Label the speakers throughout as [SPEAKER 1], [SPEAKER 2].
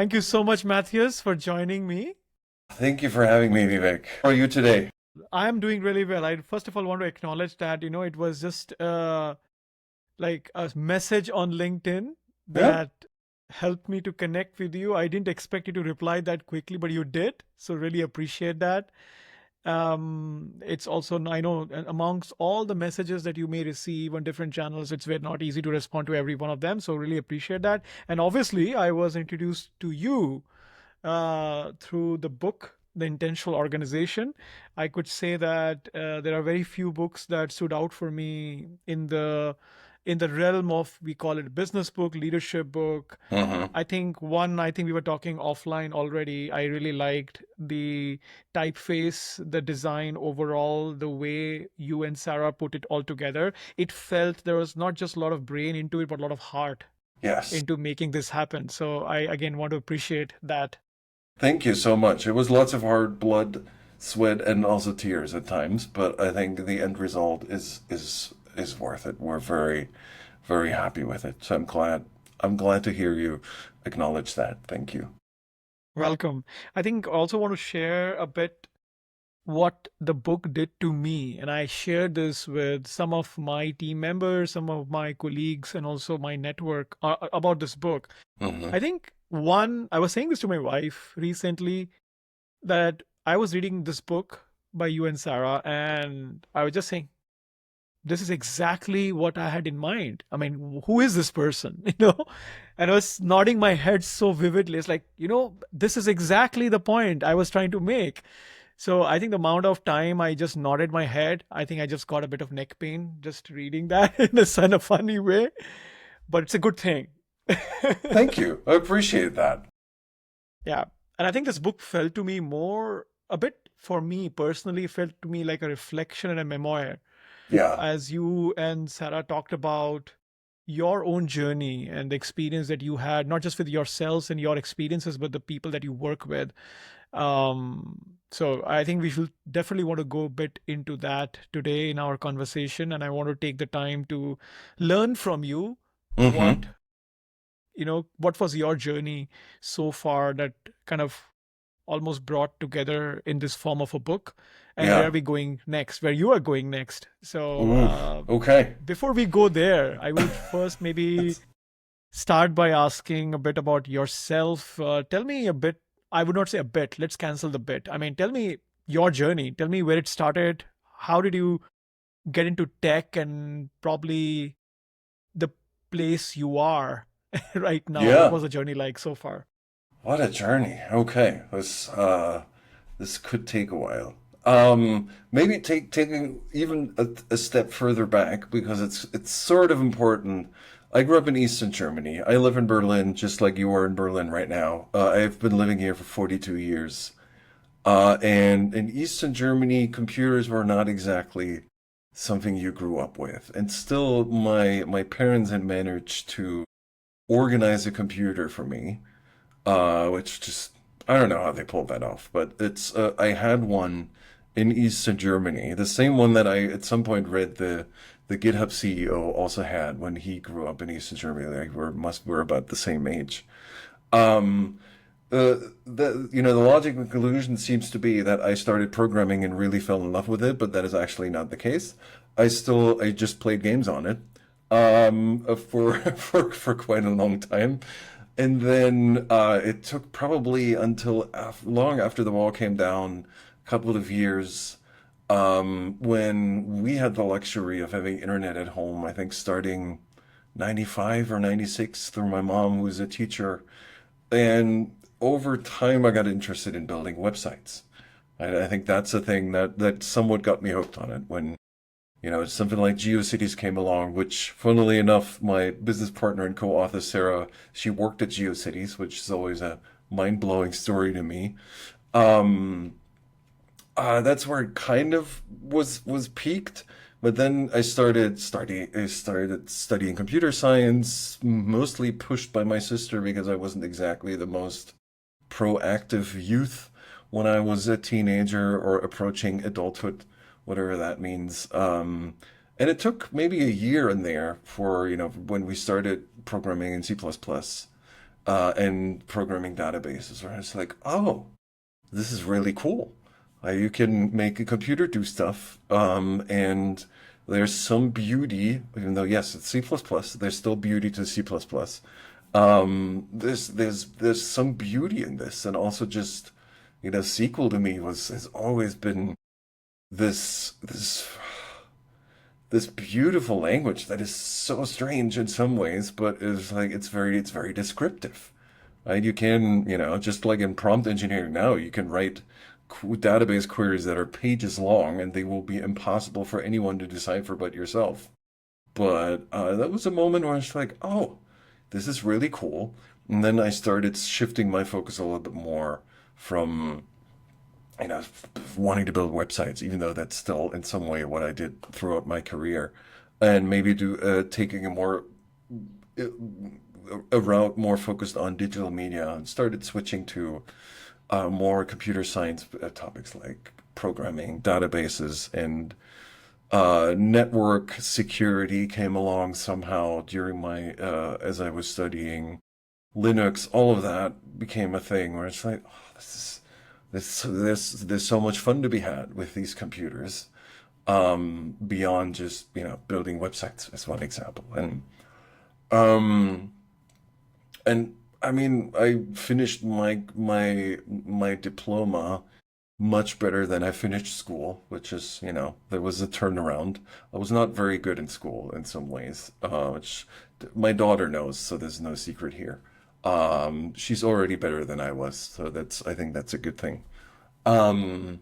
[SPEAKER 1] Thank you so much, Matthias, for joining me.
[SPEAKER 2] Thank you for having me, Vivek. How are you today?
[SPEAKER 1] I am doing really well. I first of all want to acknowledge that, it was just like a message on LinkedIn
[SPEAKER 2] Yeah?
[SPEAKER 1] that helped me to connect with you. I didn't expect you to reply that quickly, but you did. So really appreciate that. It's also, I know, amongst all the messages that you may receive on different channels, it's very not easy to respond to every one of them. So really appreciate that. And obviously, I was introduced to you through the book, The Intentional Organization. I could say that there are very few books that stood out for me in the realm of, we call it business book, leadership book.
[SPEAKER 2] Mm-hmm.
[SPEAKER 1] I think we were talking offline already. I really liked the typeface, the design overall, the way you and Sarah put it all together. It felt there was not just a lot of brain into it, but a lot of heart
[SPEAKER 2] Yes.
[SPEAKER 1] into making this happen. So I again want to appreciate that.
[SPEAKER 2] Thank you so much. It was lots of hard blood, sweat, and also tears at times, but I think the end result is worth it. We're very happy with it. So I'm glad to hear you acknowledge that. Thank you.
[SPEAKER 1] Welcome. I think also want to share a bit what the book did to me. And I shared this with some of my team members, some of my colleagues, and also my network about this book.
[SPEAKER 2] Mm-hmm.
[SPEAKER 1] I think one, I was saying this to my wife recently that I was reading this book by you and Sarah, and I was just saying, this is exactly what I had in mind. I mean, who is this person? And I was nodding my head so vividly. It's like, this is exactly the point I was trying to make. So I think the amount of time I just nodded my head, I think I just got a bit of neck pain just reading that in a kind of funny way, but it's a good thing.
[SPEAKER 2] Thank you. I appreciate that.
[SPEAKER 1] Yeah. And I think this book felt to me more, a bit for me personally, felt to me like a reflection and a memoir.
[SPEAKER 2] Yeah.
[SPEAKER 1] As you and Sarah talked about your own journey and the experience that you had, not just with yourselves and your experiences, but the people that you work with. So I think we should definitely want to go a bit into that today in our conversation. And I want to take the time to learn from you
[SPEAKER 2] Mm-hmm.
[SPEAKER 1] what was your journey so far that kind of almost brought together in this form of a book, and where
[SPEAKER 2] Yeah.
[SPEAKER 1] are we going next, where you are going next. So
[SPEAKER 2] Ooh. Okay.
[SPEAKER 1] before we go there, I would first maybe start by asking a bit about yourself. Tell me a bit. I would not say a bit, let's cancel the bit. I mean, tell me your journey, tell me where it started. How did you get into tech, and probably the place you are right now? What
[SPEAKER 2] Yeah.
[SPEAKER 1] was the journey like so far?
[SPEAKER 2] What a journey. Okay. This could take a while. Maybe taking even a step further back because it's sort of important. I grew up in Eastern Germany. I live in Berlin, just like you are in Berlin right now. I've been living here for 42 years. And in Eastern Germany, computers were not exactly something you grew up with. And still, my parents had managed to organize a computer for me, which just I don't know how they pulled that off, but it's I had one in Eastern Germany, the same one that I at some point read the GitHub CEO also had when he grew up in Eastern Germany. Like we're about the same age. Um, the logical conclusion seems to be that I started programming and really fell in love with it, but that is actually not the case. I just played games on it for for quite a long time. And then it took probably until long after the wall came down, a couple of years, when we had the luxury of having internet at home. I think starting 95 or 96 through my mom, who was a teacher. And over time, I got interested in building websites. I think that's the thing that somewhat got me hooked on it when something like GeoCities came along, which, funnily enough, my business partner and co-author Sarah, she worked at GeoCities, which is always a mind-blowing story to me. Um, that's where it kind of was peaked. But then I started studying computer science, mostly pushed by my sister because I wasn't exactly the most proactive youth when I was a teenager or approaching adulthood, whatever that means. And it took maybe a year in there for, when we started programming in C++. and programming databases. Where it's like, oh, this is really cool. You can make a computer do stuff, and there's some beauty, even though yes, it's C++, there's still beauty to C++. There's some beauty in this, and also just, SQL to me was has always been this this this beautiful language that is so strange in some ways, but is like it's very descriptive. Right? You can, just like in prompt engineering now, you can write database queries that are pages long and they will be impossible for anyone to decipher but yourself. But that was a moment where I was like, oh, this is really cool. And then I started shifting my focus a little bit more from, wanting to build websites, even though that's still in some way what I did throughout my career, and maybe taking uh, a route more focused on digital media, and started switching to more computer science topics like programming, databases, and network security came along somehow during my as I was studying Linux. All of that became a thing where it's like, oh, there's so much fun to be had with these computers, beyond just building websites as one example. Um, and I mean, I finished my diploma much better than I finished school, which is, there was a turnaround. I was not very good in school in some ways, which my daughter knows, so there's no secret here. She's already better than I was, so I think that's a good thing. Um,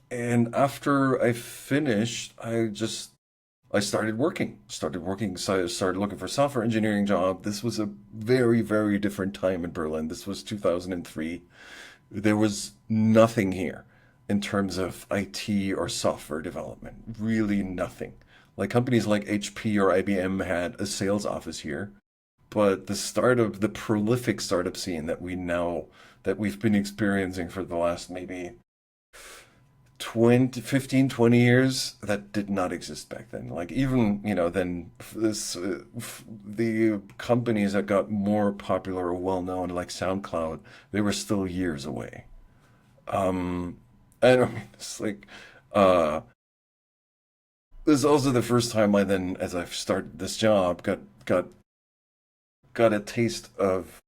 [SPEAKER 2] and after I finished, I started working, so I started looking for a software engineering job. This was a very, very different time in Berlin. This was 2003. There was nothing here in terms of IT or software development. Really nothing. Like companies like HP or IBM had a sales office here, but the prolific startup scene that we've been experiencing for the last maybe 20, 15, 20 years, that did not exist back then. Like even, then the companies that got more popular or well known, like SoundCloud, they were still years away. Um, I don't mean, it's like, uh, this is also the first time I then, as I've started this job, got a taste of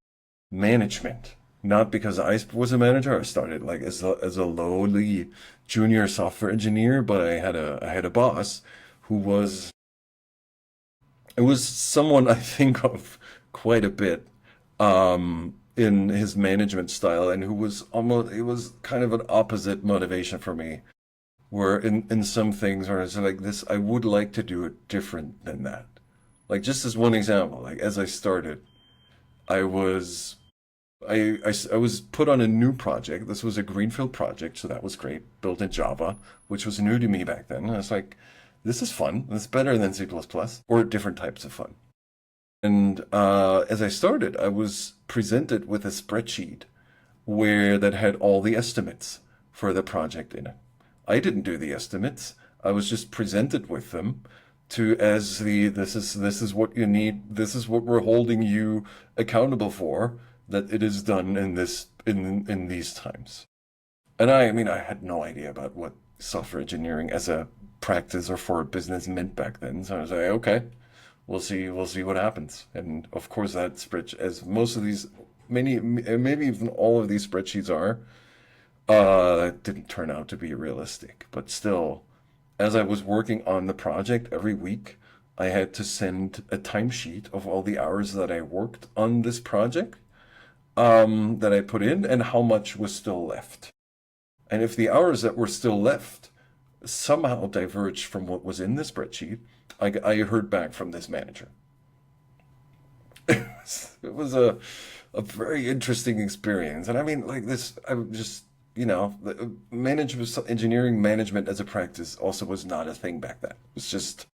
[SPEAKER 2] management. Not because I was a manager. I started like as a lowly junior software engineer, but I had a boss who was it was someone I think of quite a bit, in his management style, and who was almost it was kind of an opposite motivation for me. Where in some things where it's like this, I would like to do it different than that. Like just as one example, like as I started, I was I was put on a new project. This was a greenfield project, so that was great. Built in Java, which was new to me back then. And I was like, this is fun. This is better than C++ plus plus, or different types of fun. And as I started, I was presented with a spreadsheet where that had all the estimates for the project in it. I didn't do the estimates. I was just presented with them to as the this is what you need. This is what we're holding you accountable for. That it is done in these times. And I mean, I had no idea about what software engineering as a practice or for a business meant back then. So I was like, okay, we'll see what happens. And of course, that spreadsheet, as most of these, many, maybe even all of these spreadsheets are, didn't turn out to be realistic. But still, as I was working on the project every week, I had to send a timesheet of all the hours that I worked on this project, that I put in, and how much was still left. And if the hours that were still left somehow diverged from what was in the spreadsheet, I heard back from this manager. It was a very interesting experience. And I mean, like this, I just, the management, engineering management as a practice also was not a thing back then. It's just,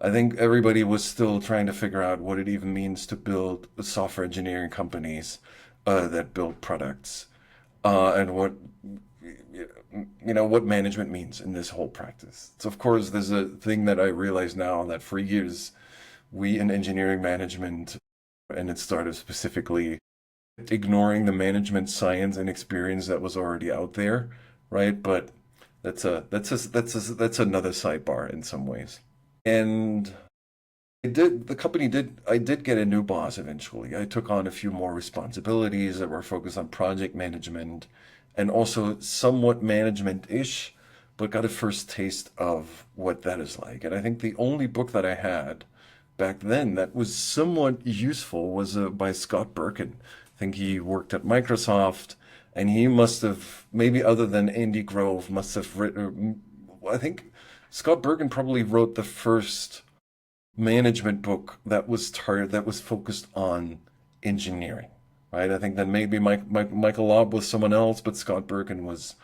[SPEAKER 2] I think everybody was still trying to figure out what it even means to build software engineering companies that build products, and what management means in this whole practice. So of course, there's a thing that I realize now that for years we in engineering management and it started specifically ignoring the management science and experience that was already out there, right? But that's another sidebar in some ways. And I did get a new boss eventually. I took on a few more responsibilities that were focused on project management and also somewhat management-ish, but got a first taste of what that is like. And I think the only book that I had back then that was somewhat useful was by Scott Birkin. I think he worked at Microsoft, and he must have, maybe other than Andy Grove, must have written, I think Scott Birkin probably wrote the first management book that was focused on engineering, right? I think that maybe Michael Lobb was someone else, but Scott Birkin was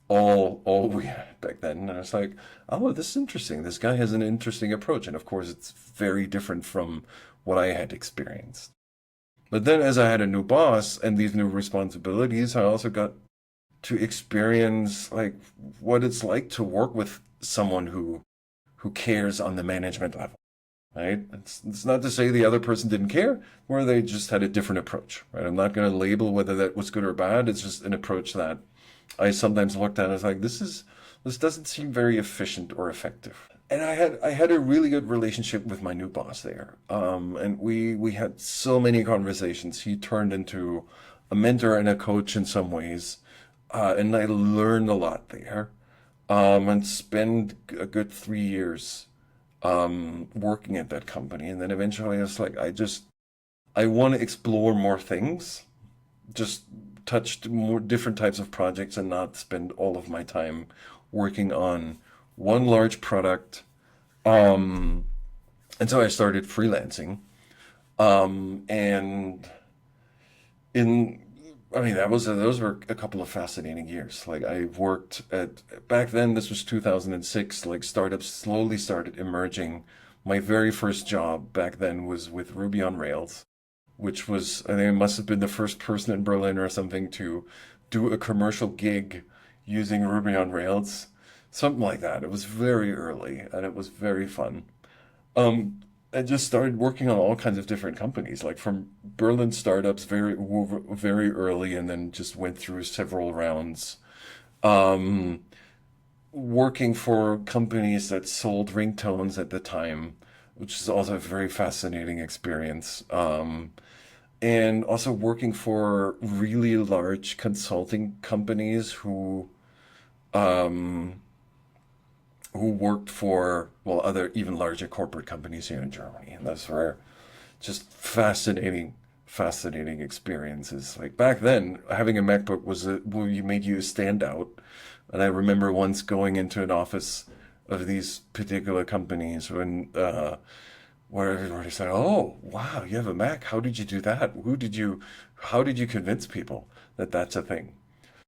[SPEAKER 2] all we had back then. And I was like, oh, this is interesting. This guy has an interesting approach, and of course, it's very different from what I had experienced. But then, as I had a new boss and these new responsibilities, I also got to experience like what it's like to work with someone who cares on the management level, right? It's not to say the other person didn't care, or they just had a different approach, right? I'm not going to label whether that was good or bad. It's just an approach that I sometimes looked at as like, this doesn't seem very efficient or effective. And I had a really good relationship with my new boss there. And we had so many conversations. He turned into a mentor and a coach in some ways. And I learned a lot there. And spent a good 3 years working at that company. And then eventually I was like, I want to explore more things, just touched more different types of projects and not spend all of my time working on one large product. Um, and so I started freelancing. And in, I mean, those were a couple of fascinating years. Like I worked at, back then, this was 2006, like startups slowly started emerging. My very first job back then was with Ruby on Rails, which was, I think I must have been the first person in Berlin or something to do a commercial gig using Ruby on Rails, something like that. It was very early and it was very fun. Um, I just started working on all kinds of different companies, like from Berlin startups very early, and then just went through several rounds. Um, Working for companies that sold ringtones at the time, which is also a very fascinating experience. And also working for really large consulting companies um, who worked for, well, other even larger corporate companies here in Germany. And those were just fascinating experiences. Like back then, having a MacBook was well, you made you a standout. And I remember once going into an office of these particular companies where everybody said, "Oh, wow, you have a Mac. How did you do that? How did you convince people that that's a thing?"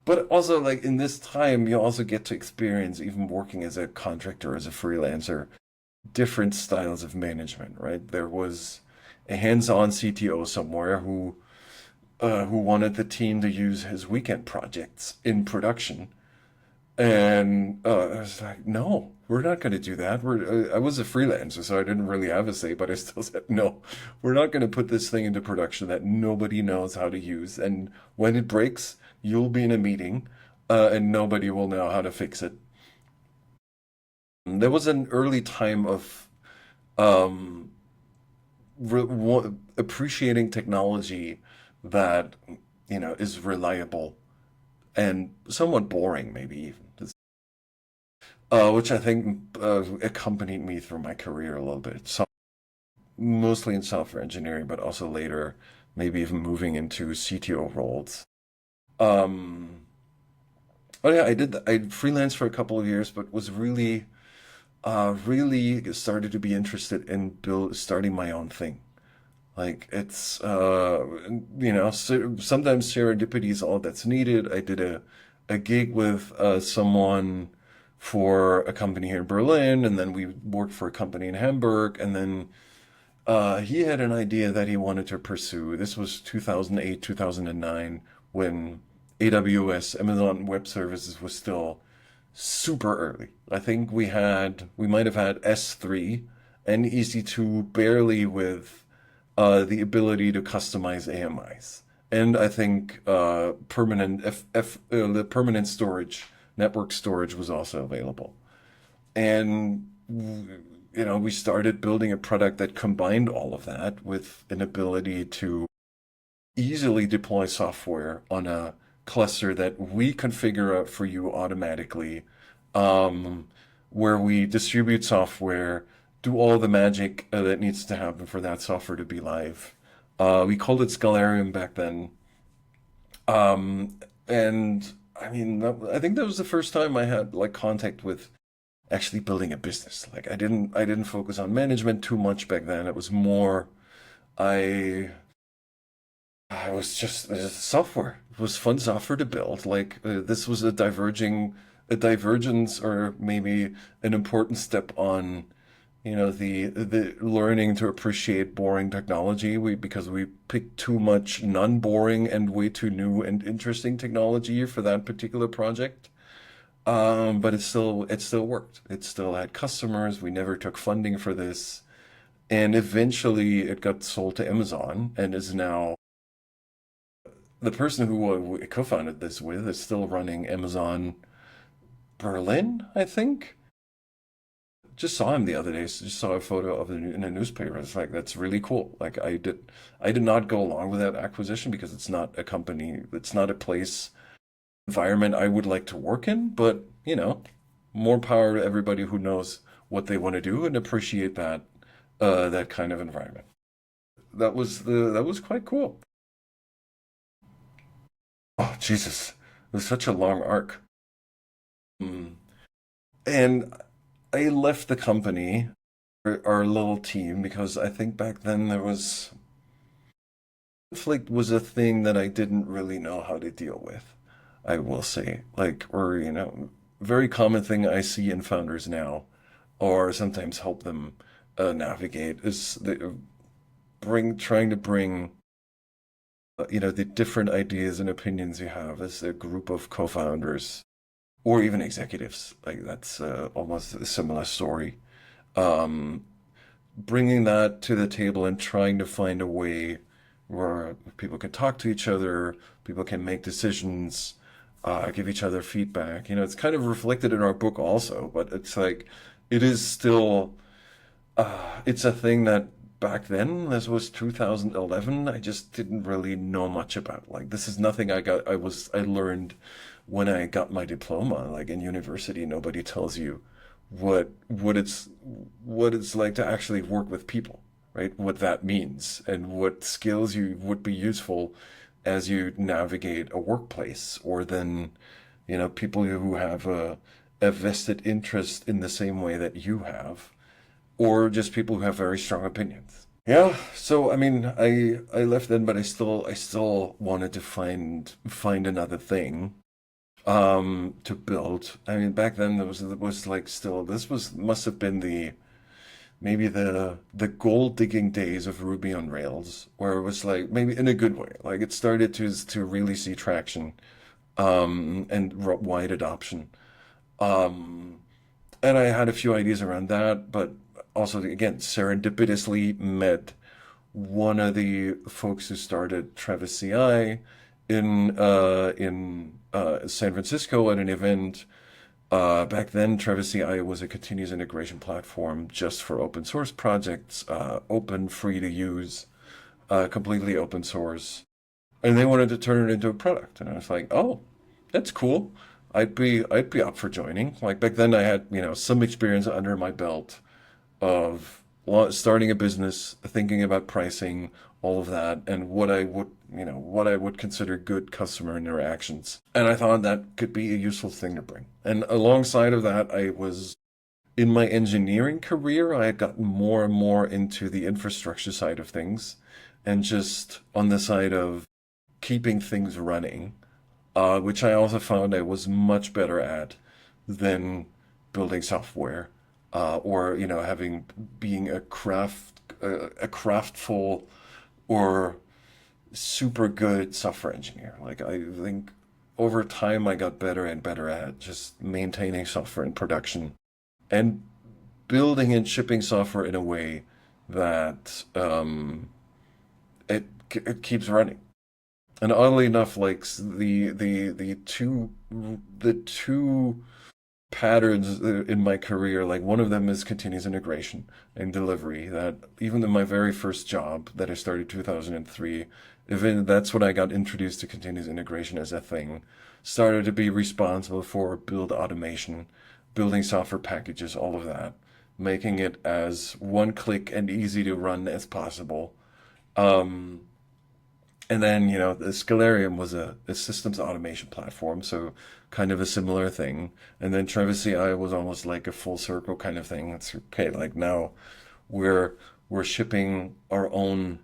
[SPEAKER 2] But also, like in this time, you also get to experience, even working as a contractor, as a freelancer, different styles of management, right? There was a hands-on CTO somewhere who wanted the team to use his weekend projects in production, and I was like, no, we're not going to do that. I was a freelancer, so I didn't really have a say, but I still said, no, we're not going to put this thing into production that nobody knows how to use. And when it breaks, you'll be in a meeting, and nobody will know how to fix it. There was an early time of um, appreciating technology that, is reliable and somewhat boring, maybe even. Which I think accompanied me through my career a little bit. So mostly in software engineering, but also later, maybe even moving into CTO roles. Um, but yeah, I freelanced for a couple of years, but was really started to be interested in starting my own thing. Like it's, sometimes serendipity is all that's needed. I did a gig with someone for a company here in Berlin, and then we worked for a company in Hamburg, and then he had an idea that he wanted to pursue. This was 2008, 2009, when AWS, Amazon Web Services, was still super early. I think we might have had S3 and EC2 barely with the ability to customize AMIs. And I think the permanent storage, network storage was also available. And we started building a product that combined all of that with an ability to easily deploy software on a cluster that we configure out for you automatically, um, where we distribute software, do all the magic that needs to happen for that software to be live. We called it Scalarium back then. And I mean, I think that was the first time I had like contact with actually building a business. Like I didn't focus on management too much back then. It was more I I was just software. It was fun software to build. Like this was a divergence, or maybe an important step on, the learning to appreciate boring technology. Because we picked too much non-boring and way too new and interesting technology for that particular project. But it still worked. It still had customers. We never took funding for this, and eventually it got sold to Amazon and is now the person who co-founded this with is still running Amazon Berlin, I think. Just saw him the other day. Just saw a photo of him in a newspaper. It's like that's really cool. Like I did not go along with that acquisition because it's not a company, it's not a place environment I would like to work in. But more power to everybody who knows what they want to do and appreciate that kind of environment. That was quite cool. Oh Jesus, it was such a long arc. Mm. And I left the company, our little team, because I think back then there was conflict was a thing that I didn't really know how to deal with. I will say, like, or very common thing I see in founders now, or sometimes help them navigate is trying to bring the different ideas and opinions you have as a group of co-founders or even executives. Like that's almost a similar story. Um, Bringing that to the table and trying to find a way where people can talk to each other, people can make decisions, give each other feedback. It's kind of reflected in our book also, but it's like it is still it's a thing that back then, this was 2011, I just didn't really know much about. Like this is nothing I learned when I got my diploma. Like in university, nobody tells you what it's like to actually work with people, right? What that means and what skills you would be useful as you navigate a workplace, or then, people who have a vested interest in the same way that you have, or just people who have very strong opinions. Yeah, so I mean, I left then, but I still wanted to find another thing to build. I mean, back then there was like still this was must have been the maybe the gold digging days of Ruby on Rails, where it was like maybe in a good way. Like it started to really see traction and wide adoption. Um, and I had a few ideas around that, but also again serendipitously met one of the folks who started Travis CI in San Francisco at an event. Back then, Travis CI was a continuous integration platform just for open source projects, open, free to use, completely open source, and they wanted to turn it into a product. And I was like, oh, that's cool. I'd be up for joining. Like back then, I had some experience under my belt of starting a business, thinking about pricing, all of that, and what I would consider good customer interactions. And I thought that could be a useful thing to bring. And alongside of that, I was in my engineering career, I had gotten more and more into the infrastructure side of things, and just on the side of keeping things running, which I also found I was much better at than building software, or having being a craftful or super good software engineer. Like I think over time I got better and better at just maintaining software in production and building and shipping software in a way that it keeps running. And oddly enough, like the two patterns in my career, like one of them is continuous integration and delivery. That even in my very first job that I started 2003, even that's when I got introduced to continuous integration as a thing. Started to be responsible for build automation, building software packages, all of that, making it as one click and easy to run as possible. Um, and then, the Scalarium was a systems automation platform, so kind of a similar thing. And then Travis CI was almost like a full circle kind of thing. It's okay, like now we're we're shipping our own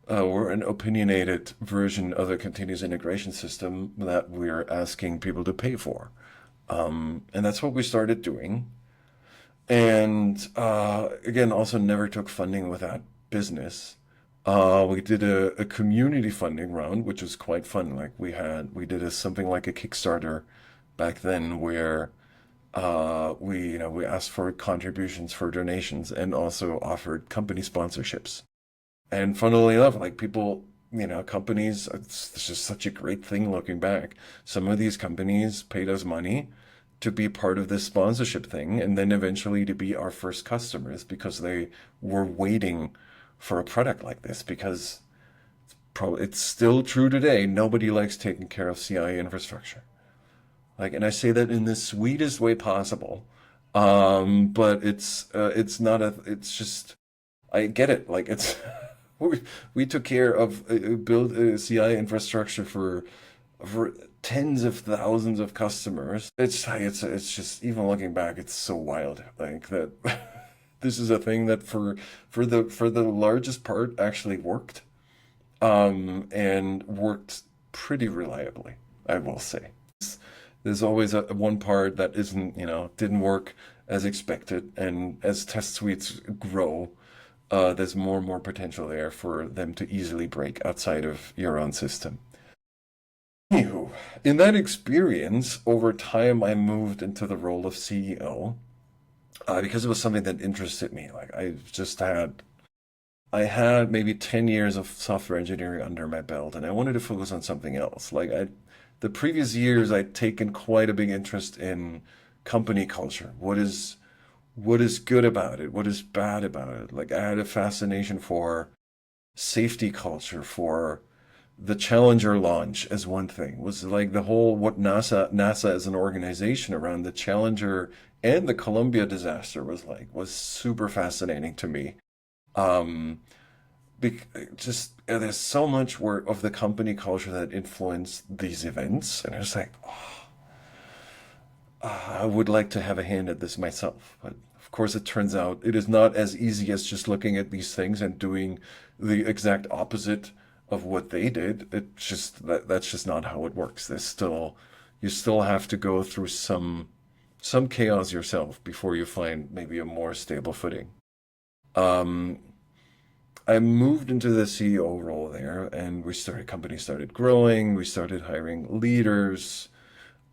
[SPEAKER 2] we're an opinionated version of a continuous integration system that we're asking people to pay for. And that's what we started doing. And again, also never took funding with that business. We did a community funding round, which was quite fun. Like we did something like a Kickstarter back then, where we asked for contributions for donations and also offered company sponsorships. And funnily enough, like people, companies, it's just such a great thing looking back. Some of these companies paid us money to be part of this sponsorship thing and then eventually to be our first customers because they were waiting for a product like this because probably it's still true today. Nobody likes taking care of CI infrastructure. Like, and I say that in the sweetest way possible. But it's not it's just, I get it. Like it's, we took care of build CI infrastructure for tens of thousands of customers. It's just even looking back, it's so wild. Like that, this is a thing that for the largest part actually worked, and worked pretty reliably, I will say. There's always one part that isn't, didn't work as expected, and as test suites grow, there's more and more potential there for them to easily break outside of your own system. Anywho, in that experience, over time, I moved into the role of CEO because it was something that interested me. Like I had maybe 10 years of software engineering under my belt, and I wanted to focus on something else. The previous years, I'd taken quite a big interest in company culture. What is good about it? What is bad about it? Like I had a fascination for safety culture, for the Challenger launch as one thing. Was like the whole what NASA as an organization around the Challenger and the Columbia disaster was super fascinating to me. Um, just there's so much of the company culture that influenced these events, and I was like, I would like to have a hand at this myself. But of course, it turns out it is not as easy as just looking at these things and doing the exact opposite of what they did. It's just that's just not how it works. You still have to go through some chaos yourself before you find maybe a more stable footing. Um, I moved into the CEO role there, and company started growing. We started hiring leaders.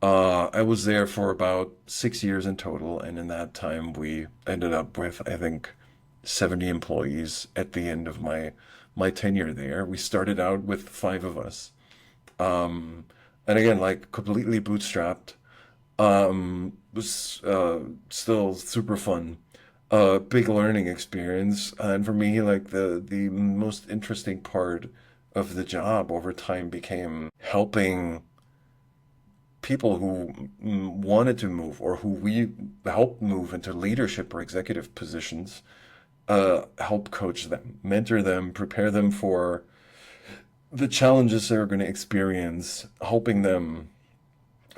[SPEAKER 2] I was there for about 6 years in total, and in that time, we ended up with, I think, 70 employees at the end of my tenure there. We started out with five of us, um, and again, like completely bootstrapped. Was still super fun, big learning experience, and for me, like the most interesting part of the job over time became helping people who wanted to move or who we helped move into leadership or executive positions, help coach them, mentor them, prepare them for the challenges they're going to experience, helping them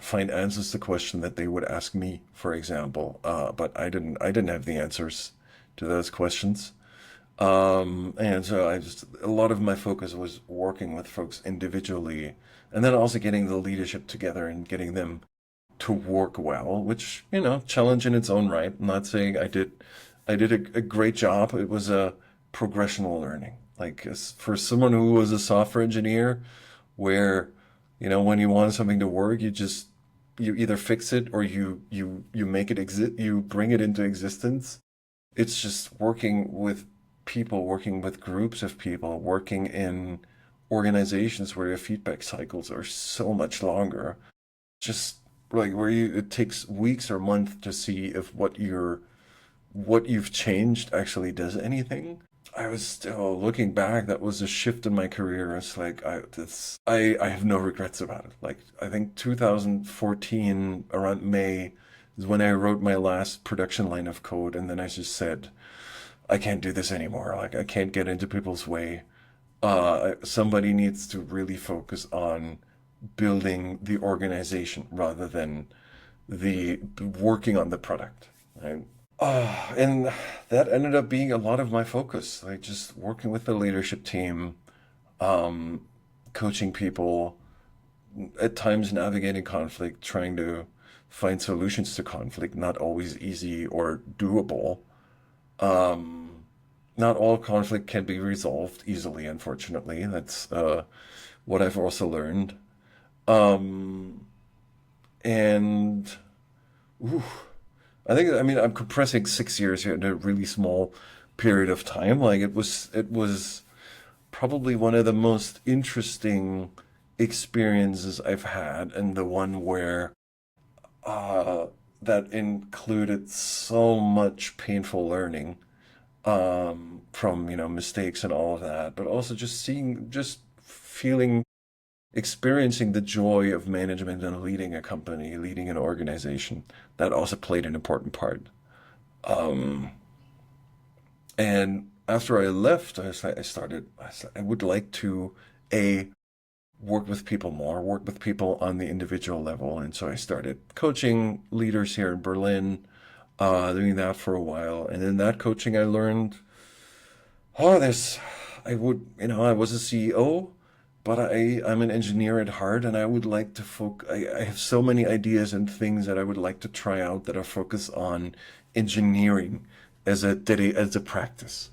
[SPEAKER 2] find answers to questions that they would ask me, for example. But I didn't have the answers to those questions. And so a lot of my focus was working with folks individually and then also getting the leadership together and getting them to work well, which, challenge in its own right. I'm not saying I did a great job. It was a progressional learning. Like for someone who was a software engineer, where, when you want something to work, you either fix it or you make it exist, you bring it into existence. It's just working with people, working with groups of people, working in organizations where your feedback cycles are so much longer. Just like where it takes weeks or months to see if what you've changed actually does anything. I was still looking back. That was a shift in my career. It's like I have no regrets about it. Like I think 2014 around May is when I wrote my last production line of code, and then I just said I can't do this anymore. Like I can't get into people's way. Somebody needs to really focus on building the organization rather than the working on the product. Right? And that ended up being a lot of my focus, like just working with the leadership team, um, coaching people, at times navigating conflict, trying to find solutions to conflict, not always easy or doable. Um, Not all conflict can be resolved easily, unfortunately. That's what I've also learned. Um, and ooh, I mean, I'm compressing 6 years here into a really small period of time. Like it was probably one of the most interesting experiences I've had, and the one where uh, that included so much painful learning from, mistakes and all of that, but also just feeling, experiencing the joy of management and leading a company, leading an organization. That also played an important part. Um, and after I left, I would like to, A, work with people more, work with people on the individual level. And so I started coaching leaders here in Berlin, doing that for a while. And in that coaching, I learned, oh, I was a CEO, but I'm an engineer at heart, and I would like to I have so many ideas and things that I would like to try out that are focused on engineering as a practice,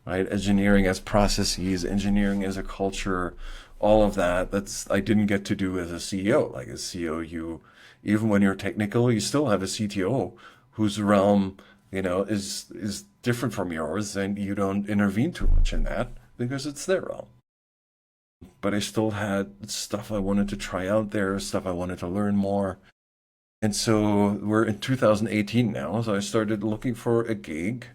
[SPEAKER 2] right? Engineering as processes, engineering as a culture, all of that. I didn't get to do as a CEO. Like as CEO, even when you're technical, you still have a CTO whose realm, is different from yours, and you don't intervene too much in that because it's their realm. But I still had stuff I wanted to try out there, stuff I wanted to learn more. And so we're in 2018 now, so I started looking for a gig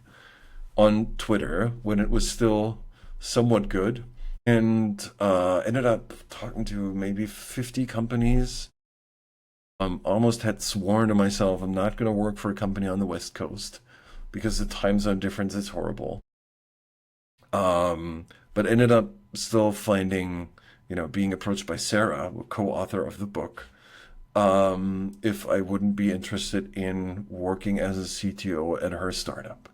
[SPEAKER 2] on Twitter when it was still somewhat good, and ended up talking to maybe 50 companies. Almost had sworn to myself I'm not going to work for a company on the West Coast because the time zone difference is horrible. But ended up still finding, being approached by Sara, co-author of the book, if I wouldn't be interested in working as a CTO at her startup.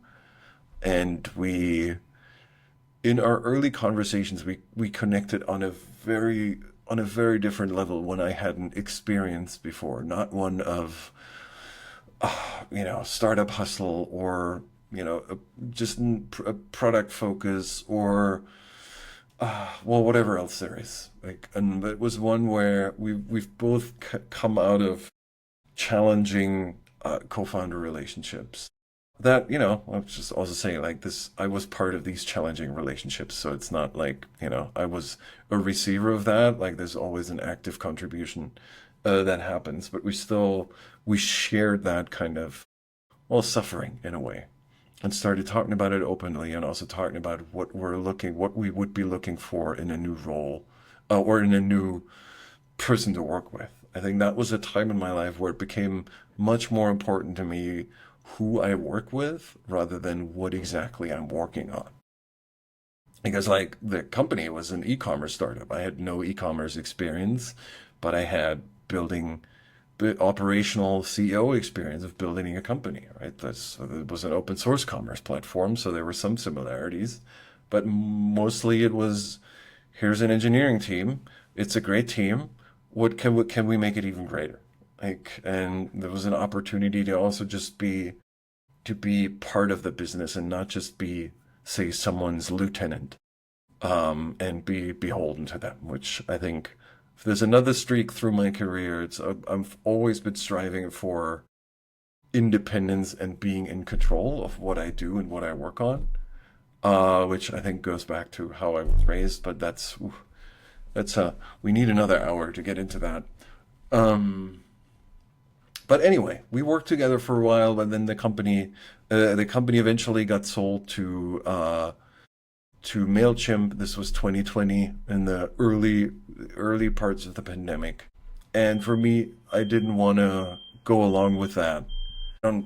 [SPEAKER 2] And in our early conversations, we connected on a very different level, one I hadn't experienced before. Not one of, startup hustle or, just a product focus or, well, whatever else there is. Like, and it was one where we've both come out of challenging co-founder relationships. That, I was just also saying, like, this, I was part of these challenging relationships, so it's not like, I was a receiver of that. Like, there's always an active contribution that happens, but we shared that kind of, well, suffering in a way, and started talking about it openly, and also talking about what we would be looking for in a new role, or in a new person to work with. I think that was a time in my life where it became much more important to me who I work with rather than what exactly I'm working on. Because, like, the company was an e-commerce startup. I had no e-commerce experience, but I had building operational CEO experience of building a company, right? It was an open source commerce platform, so there were some similarities, but mostly it was, here's an engineering team. It's a great team. Can we make it even greater? Like, and there was an opportunity to also just be part of the business and not just be, say, someone's lieutenant, and be beholden to them, which I think if there's another streak through my career, I've always been striving for independence and being in control of what I do and what I work on. which I think goes back to how I was raised. But that's we need another hour to get into that. Um, but anyway, we worked together for a while, and then the company eventually got sold to Mailchimp. This was 2020 in the early parts of the pandemic, and for me, I didn't want to go along with that. I'm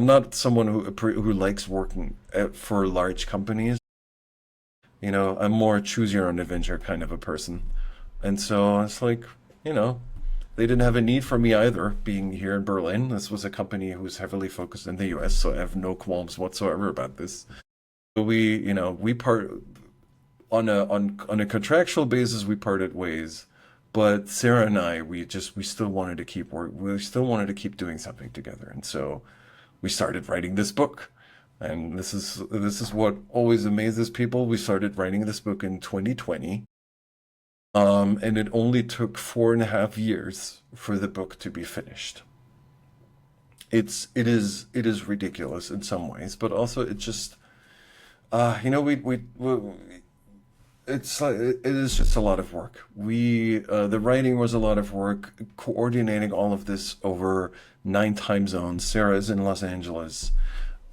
[SPEAKER 2] not someone who likes working for large companies. I'm more choose your own adventure kind of a person. And so it's like, you know, they didn't have a need for me either, being here in Berlin. This was a company who's heavily focused in the US, so I have no qualms whatsoever about this. So we part on a contractual basis, we parted ways. But Sarah and I, we still wanted to keep work. We still wanted to keep doing something together, and so we started writing this book. And this is what always amazes people. We started writing this book in 2020, and it only took 4.5 years for the book to be finished. It is ridiculous in some ways, but also it just we it's like it is just a lot of work. The writing was a lot of work, coordinating all of this over 9 time zones. Sarah is in Los Angeles.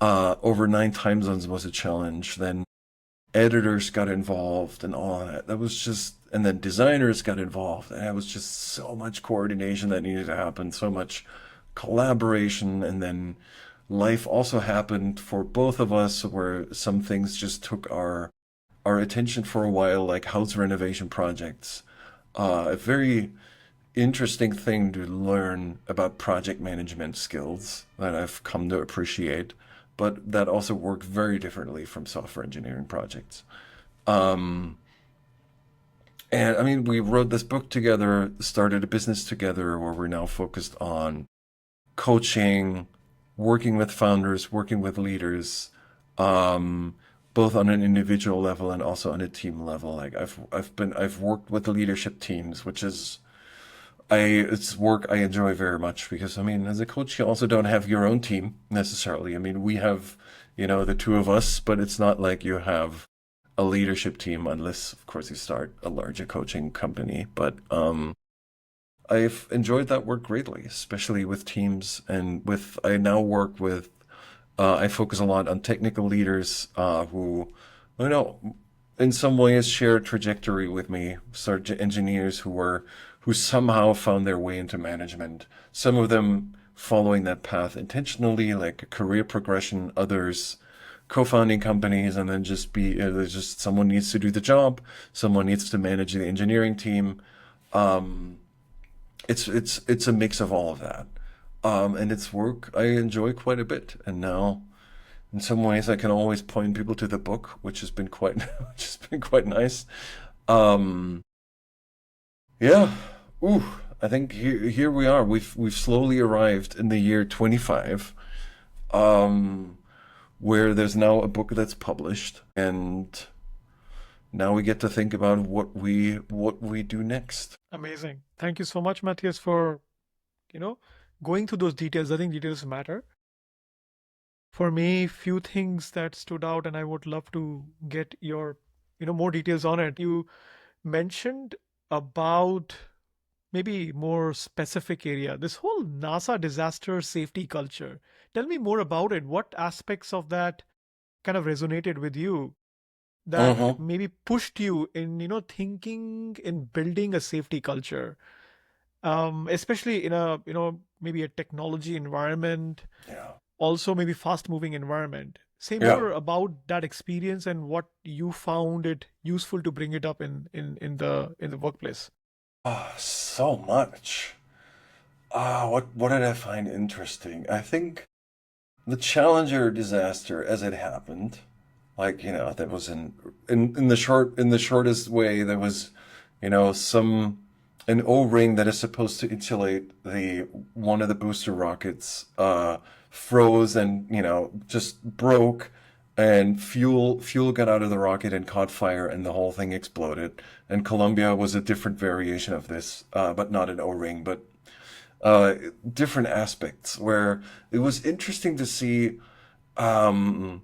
[SPEAKER 2] Over 9 time zones was a challenge. Then editors got involved and all of that. That was just, and then designers got involved, and it was just so much coordination that needed to happen, so much collaboration, and then life also happened for both of us where some things just took our attention for a while, like house renovation projects. A very interesting thing to learn about project management skills that I've come to appreciate, but that also work very differently from software engineering projects. Um, and I mean, we wrote this book together, started a business together where we're now focused on coaching, working with founders, working with leaders, um, both on an individual level and also on a team level. Like I've worked with the leadership teams, which is it's work I enjoy very much because I mean, as a coach, you also don't have your own team necessarily. I mean, we have, the two of us, but it's not like you have a leadership team unless, of course, you start a larger coaching company. But I've enjoyed that work greatly, especially with teams and I now work with, I focus a lot on technical leaders who, you know, in some ways share a trajectory with me. Engineers who somehow found their way into management. Some of them following that path intentionally, like career progression. Others co-founding companies, and then there's just someone needs to do the job. Someone needs to manage the engineering team. Um, it's a mix of all of that. And it's work I enjoy quite a bit. And now, in some ways, I can always point people to the book, which has been quite, which has been quite nice. Um, yeah. Ooh, I think here we are. We've slowly arrived in the year 25, um, where there's now a book that's published, and now we get to think about what we do next.
[SPEAKER 1] Amazing. Thank you so much, Matthias, for, you know, going through those details. I think details matter. For me, few things that stood out, and I would love to get your, more details on it. You mentioned about maybe more specific area, this whole NASA disaster safety culture. Tell me more about it. What aspects of that kind of resonated with you that
[SPEAKER 2] Mm-hmm.
[SPEAKER 1] maybe pushed you in, thinking in building a safety culture, especially in a, maybe a technology environment,
[SPEAKER 2] Yeah.
[SPEAKER 1] also maybe fast moving environment. Say
[SPEAKER 2] Yeah.
[SPEAKER 1] more about that experience and what you found it useful to bring it up in the workplace.
[SPEAKER 2] So much. What did I find interesting? I think the Challenger disaster as it happened, like, that was in the shortest way, there was, some an O-ring that is supposed to insulate the one of the booster rockets froze and, just broke, and fuel got out of the rocket and caught fire and the whole thing exploded. And Columbia was a different variation of this, but not an O-ring, but uh, different aspects where it was interesting to see um,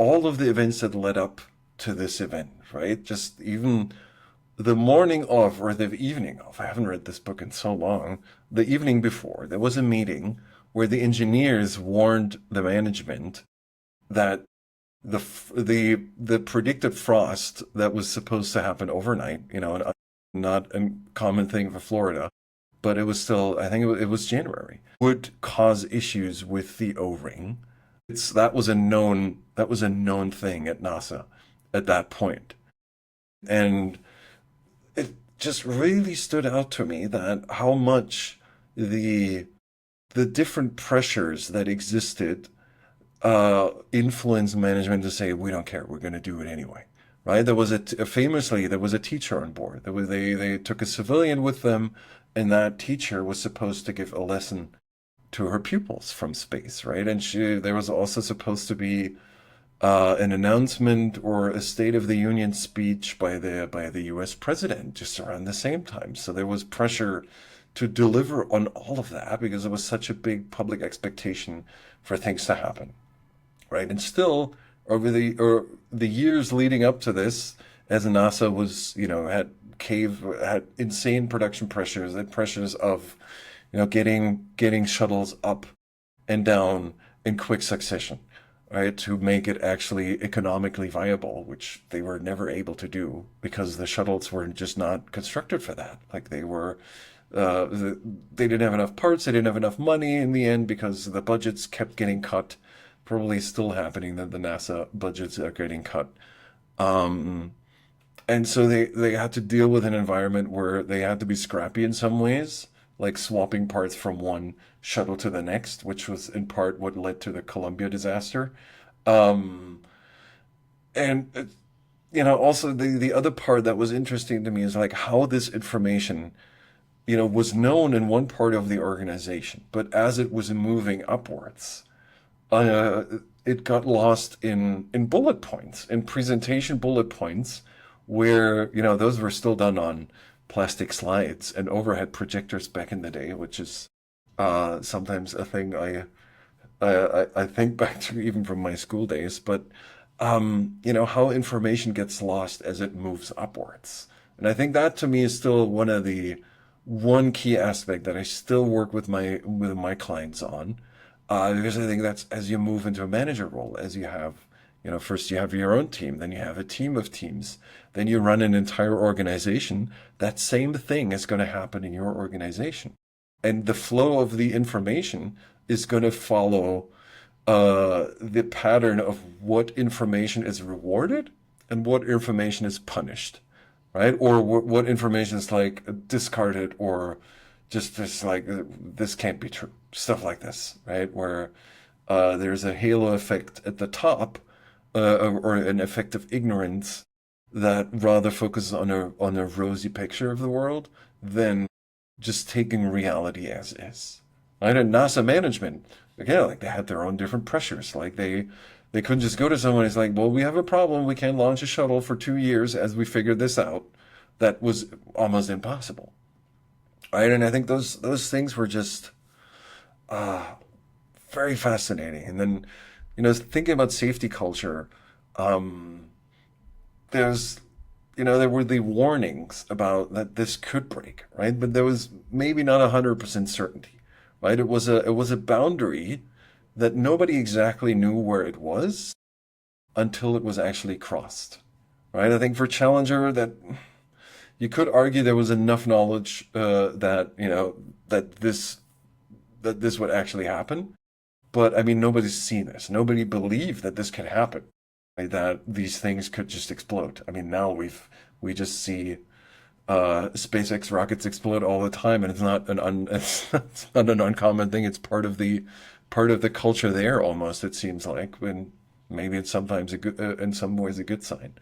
[SPEAKER 2] all of the events that led up to this event, right? Just even the morning of or the evening of, I haven't read this book in so long, the evening before, there was a meeting where the engineers warned the management that the predicted frost that was supposed to happen overnight, not a common thing for Florida, but it was still, I think it was January, would cause issues with the O-ring. That was a known thing at NASA at that point. And it just really stood out to me that how much the the different pressures that existed influence management to say, we don't care, we're going to do it anyway. Right? Famously, there was a teacher on board. They took a civilian with them, and that teacher was supposed to give a lesson to her pupils from space, right? And there was also supposed to be an announcement or a State of the Union speech by the U.S. president just around the same time. So there was pressure to deliver on all of that because it was such a big public expectation for things to happen, right? And still, over the years leading up to this, as NASA was, had insane production pressures, had pressures of, getting shuttles up and down in quick succession, right, to make it actually economically viable, which they were never able to do because the shuttles were just not constructed for that. Like they didn't have enough parts, they didn't have enough money in the end because the budgets kept getting cut. Probably still happening that the NASA budgets are getting cut. Um, and so they had to deal with an environment where they had to be scrappy in some ways, like swapping parts from one shuttle to the next, which was in part what led to the Columbia disaster. Um, and also the other part that was interesting to me is like how this information, was known in one part of the organization, but as it was moving upwards, uh, it got lost in bullet points, in presentation bullet points, where those were still done on plastic slides and overhead projectors back in the day, which is sometimes a thing I think back to even from my school days. But how information gets lost as it moves upwards, and I think that to me is still one key aspect that I still work with my clients on, because I think that's as you move into a manager role, as you have, first you have your own team, then you have a team of teams, then you run an entire organization. That same thing is going to happen in your organization, and the flow of the information is going to follow the pattern of what information is rewarded and what information is punished, right? Or what information is like discarded or just like this can't be true, stuff like this, right? Where there's a halo effect at the top, or an effect of ignorance that rather focuses on a rosy picture of the world than just taking reality as is. Right? And NASA management, again, like they had their own different pressures. Like they couldn't just go to someone. It's like, well, we have a problem. We can't launch a shuttle for 2 years as we figured this out. That was almost impossible. Right? And I think those things were just uh, very fascinating. And then, thinking about safety culture, um, there's, there were the warnings about that this could break, right? But there was maybe not 100% certainty, right? It was a boundary that nobody exactly knew where it was until it was actually crossed, right? I think for Challenger that you could argue there was enough knowledge that that this would actually happen. But I mean, nobody's seen this. Nobody believed that this could happen, right? That these things could just explode. I mean, now we just see SpaceX rockets explode all the time, and it's not an uncommon thing. It's part of the culture there almost. It seems like, when maybe it's sometimes a good, in some ways, a good sign.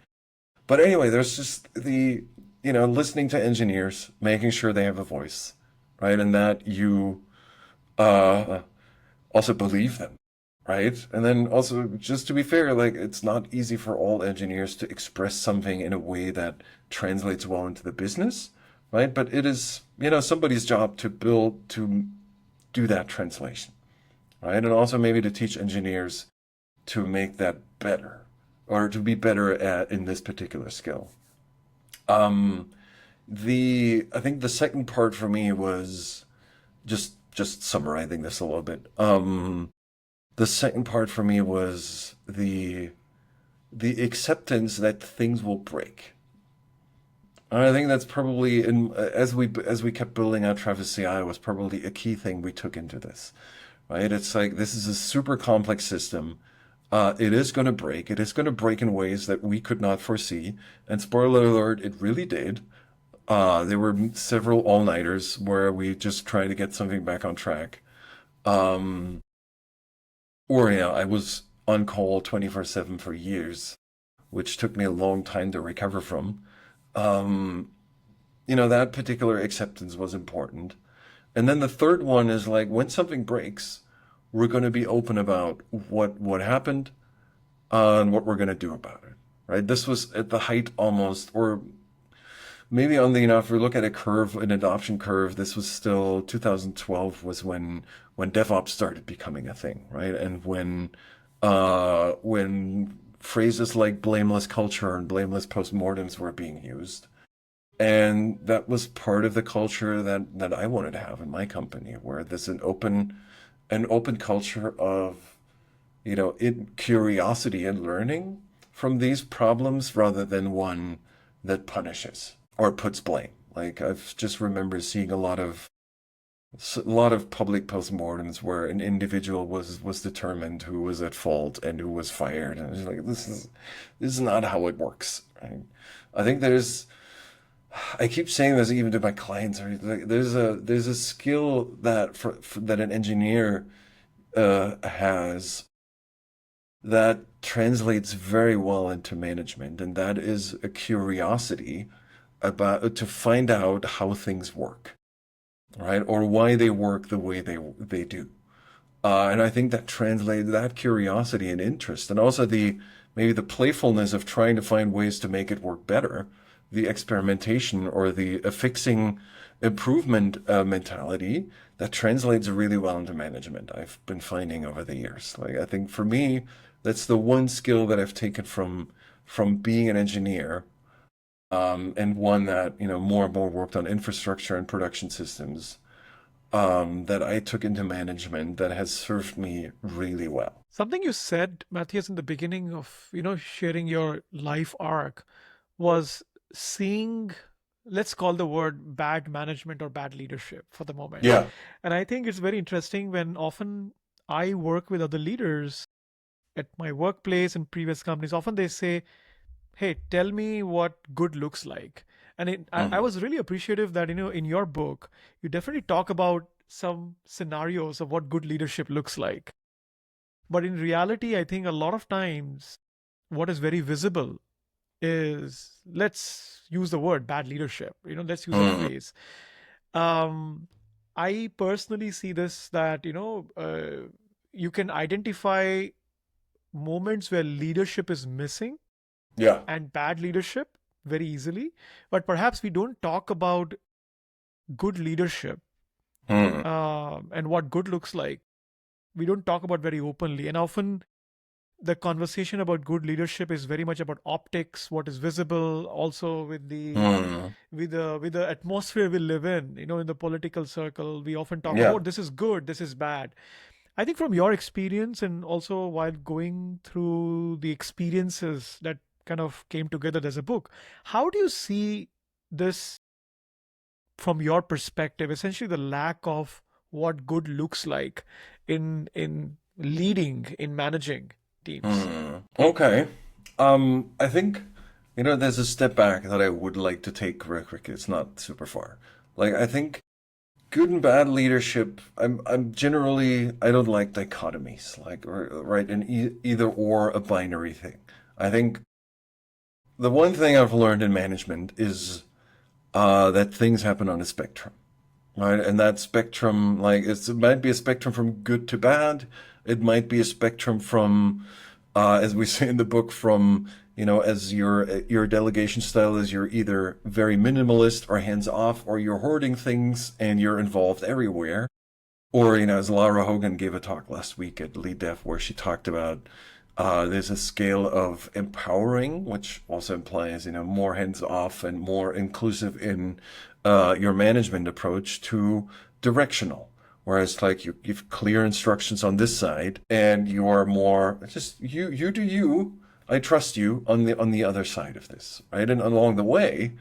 [SPEAKER 2] But anyway, there's just listening to engineers, making sure they have a voice, right, and that you uh, also believe them, right? And then also, just to be fair, like it's not easy for all engineers to express something in a way that translates well into the business, right? But it is, somebody's job to do that translation, right? And also maybe to teach engineers to make that better, or to be better at in this particular skill. Um, I think the second part for me was just summarizing this a little bit. The second part for me was the acceptance that things will break. And I think that's probably as we kept building out Travis CI was probably a key thing we took into this, right? It's like this is a super complex system. It is going to break. It is going to break in ways that we could not foresee. And spoiler alert, it really did. There were several all-nighters where we just tried to get something back on track. Um, or yeah, I was on call 24/7 for years, which took me a long time to recover from. Um, that particular acceptance was important. And then the third one is like when something breaks, we're going to be open about what happened, and what we're going to do about it. Right? This was at the height almost, or maybe on the, if we look at a curve, an adoption curve, this was still 2012 was when DevOps started becoming a thing, right? And when phrases like blameless culture and blameless postmortems were being used. And that was part of the culture that I wanted to have in my company, where there's an open culture of, curiosity and learning from these problems rather than one that punishes or puts blame. Like I've just remember seeing a lot of public postmortems where an individual was determined who was at fault and who was fired, and it's like this is not how it works. Right? I think I keep saying this even to my clients. Right? Like, there's a skill that an engineer has that translates very well into management, and that is a curiosity about to find out how things work, right? Or why they work the way they do. And I think that translates that curiosity and interest, and also maybe the playfulness of trying to find ways to make it work better, the experimentation or the fixing improvement mentality that translates really well into management. I've been finding over the years. Like I think for me, that's the one skill that I've taken from being an engineer, and one that more and more worked on infrastructure and production systems, that I took into management that has served me really well.
[SPEAKER 1] Something you said, Matthias, in the beginning of, sharing your life arc was seeing, let's call the word bad management or bad leadership for the moment.
[SPEAKER 2] Yeah.
[SPEAKER 1] And I think it's very interesting when often I work with other leaders at my workplace and previous companies, often they say, hey, tell me what good looks like. And I
[SPEAKER 2] Mhm.
[SPEAKER 1] was really appreciative that, in your book, you definitely talk about some scenarios of what good leadership looks like. But in reality, I think a lot of times what is very visible is, let's use the word bad leadership, let's use that
[SPEAKER 2] Mhm.
[SPEAKER 1] phrase. Um, I personally see this that, you can identify moments where leadership is missing
[SPEAKER 2] Yeah.
[SPEAKER 1] and bad leadership very easily, but perhaps we don't talk about good leadership,
[SPEAKER 2] Mhm.
[SPEAKER 1] and what good looks like. We don't talk about very openly, and often the conversation about good leadership is very much about optics, what is visible, also with the
[SPEAKER 2] Mhm.
[SPEAKER 1] atmosphere we live in. In the political circle, we often talk
[SPEAKER 2] Yeah.
[SPEAKER 1] about this is good, this is bad. I think from your experience and also while going through the experiences that kind of came together as a book, how do you see this from your perspective, essentially the lack of what good looks like in leading, in managing teams?
[SPEAKER 2] Okay. I think, there's a step back that I would like to take real quick. It's not super far. Like, I think good and bad leadership, I'm generally, I don't like dichotomies, like, right, an either or a binary thing. I think the one thing I've learned in management is that things happen on a spectrum, right? And that spectrum, like, it might be a spectrum from good to bad. It might be a spectrum from, as we say in the book, from, as your delegation style is you're either very minimalist or hands off, or you're hoarding things and you're involved everywhere. Or, as Lara Hogan gave a talk last week at Lead Dev where she talked about There's a scale of empowering, which also implies, more hands off and more inclusive in your management approach, to directional. Whereas like you give clear instructions on this side and you are more just you do you. I trust you on the other side of this, right? And along the way,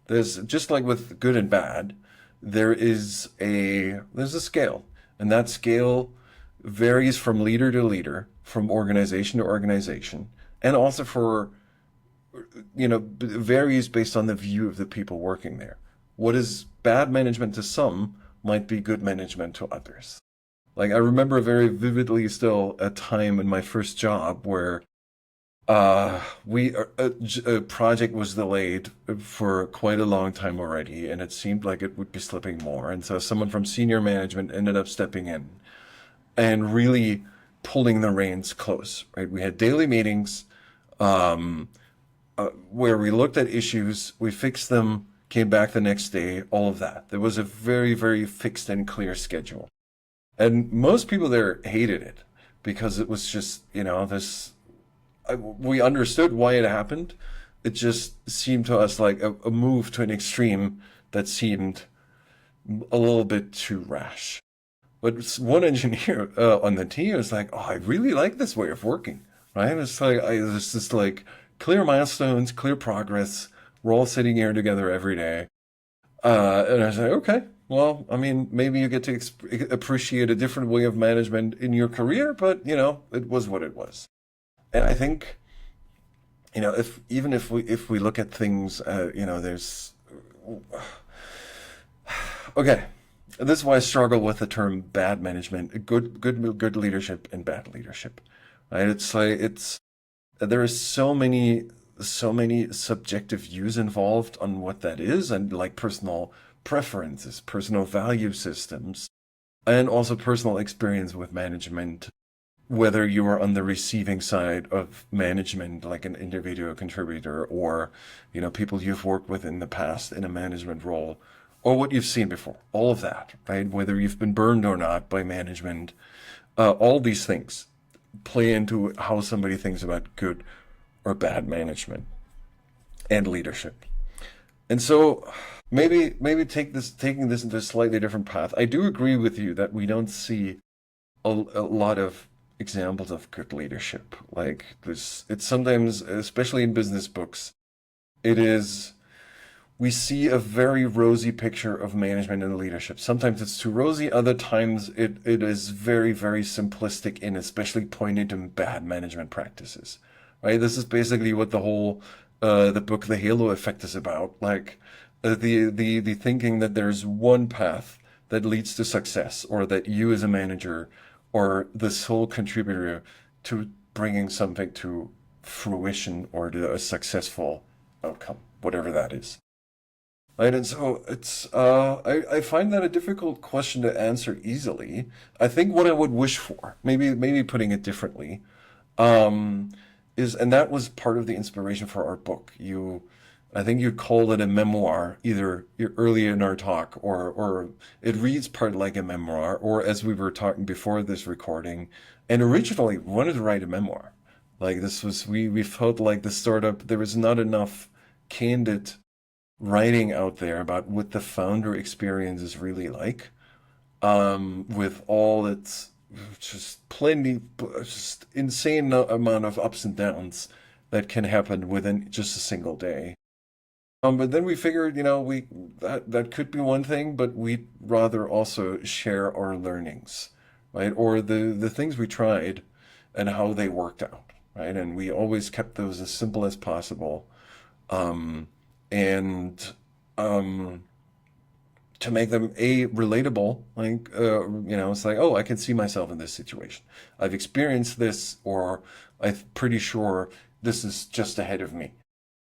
[SPEAKER 2] there's just like with good and bad, there's a scale. And that scale varies from leader to leader, from organization to organization, and also varies based on the view of the people working there. What is bad management to some might be good management to others. Like I remember very vividly still a time in my first job where a project was delayed for quite a long time already, and it seemed like it would be slipping more. And so someone from senior management ended up stepping in and really pulling the reins close, right? We had daily meetings where we looked at issues, we fixed them, came back the next day, all of that. There was a very, very fixed and clear schedule. And most people there hated it because it was just, we understood why it happened. It just seemed to us like a move to an extreme that seemed a little bit too rash. But one engineer on the team was like, "Oh, I really like this way of working." Right? It's like there's just like clear milestones, clear progress. We're all sitting here together every day, and I was like, "Okay, well, I mean, maybe you get to appreciate a different way of management in your career, but it was what it was." And I think, if we look at things, there's okay. This is why I struggle with the term bad management, good leadership and bad leadership. Right? It's like there is so many subjective views involved on what that is, and like personal preferences, personal value systems, and also personal experience with management. Whether you are on the receiving side of management, like an individual contributor, or people you've worked with in the past in a management role, or what you've seen before, all of that, right? Whether you've been burned or not by management, all these things play into how somebody thinks about good or bad management and leadership. And so maybe taking this into a slightly different path. I do agree with you that we don't see a lot of examples of good leadership. Like this, it's sometimes, especially in business books, it is we see a very rosy picture of management and leadership. Sometimes it's too rosy, other times it is very, very simplistic in especially pointing to bad management practices. Right? This is basically what the book The Halo Effect is about. Like the thinking that there's one path that leads to success, or that you as a manager or the sole contributor to bringing something to fruition or to a successful outcome, whatever that is. Right, and so I find that a difficult question to answer easily. I think what I would wish for, maybe putting it differently, um, and that was part of the inspiration for our book. I think you called it a memoir, either early in our talk, or it reads part like a memoir, or as we were talking before this recording, and originally we wanted to write a memoir. Like this was, we felt like the startup, there was not enough candid writing out there about what the founder experience is really like, with all its just insane amount of ups and downs that can happen within just a single day. But then we figured, that could be one thing, but we'd rather also share our learnings, right? Or the things we tried and how they worked out, right? And we always kept those as simple as possible. Um, and to make them relatable, like it's like, oh, I can see myself in this situation. I've experienced this, or I'm pretty sure this is just ahead of me.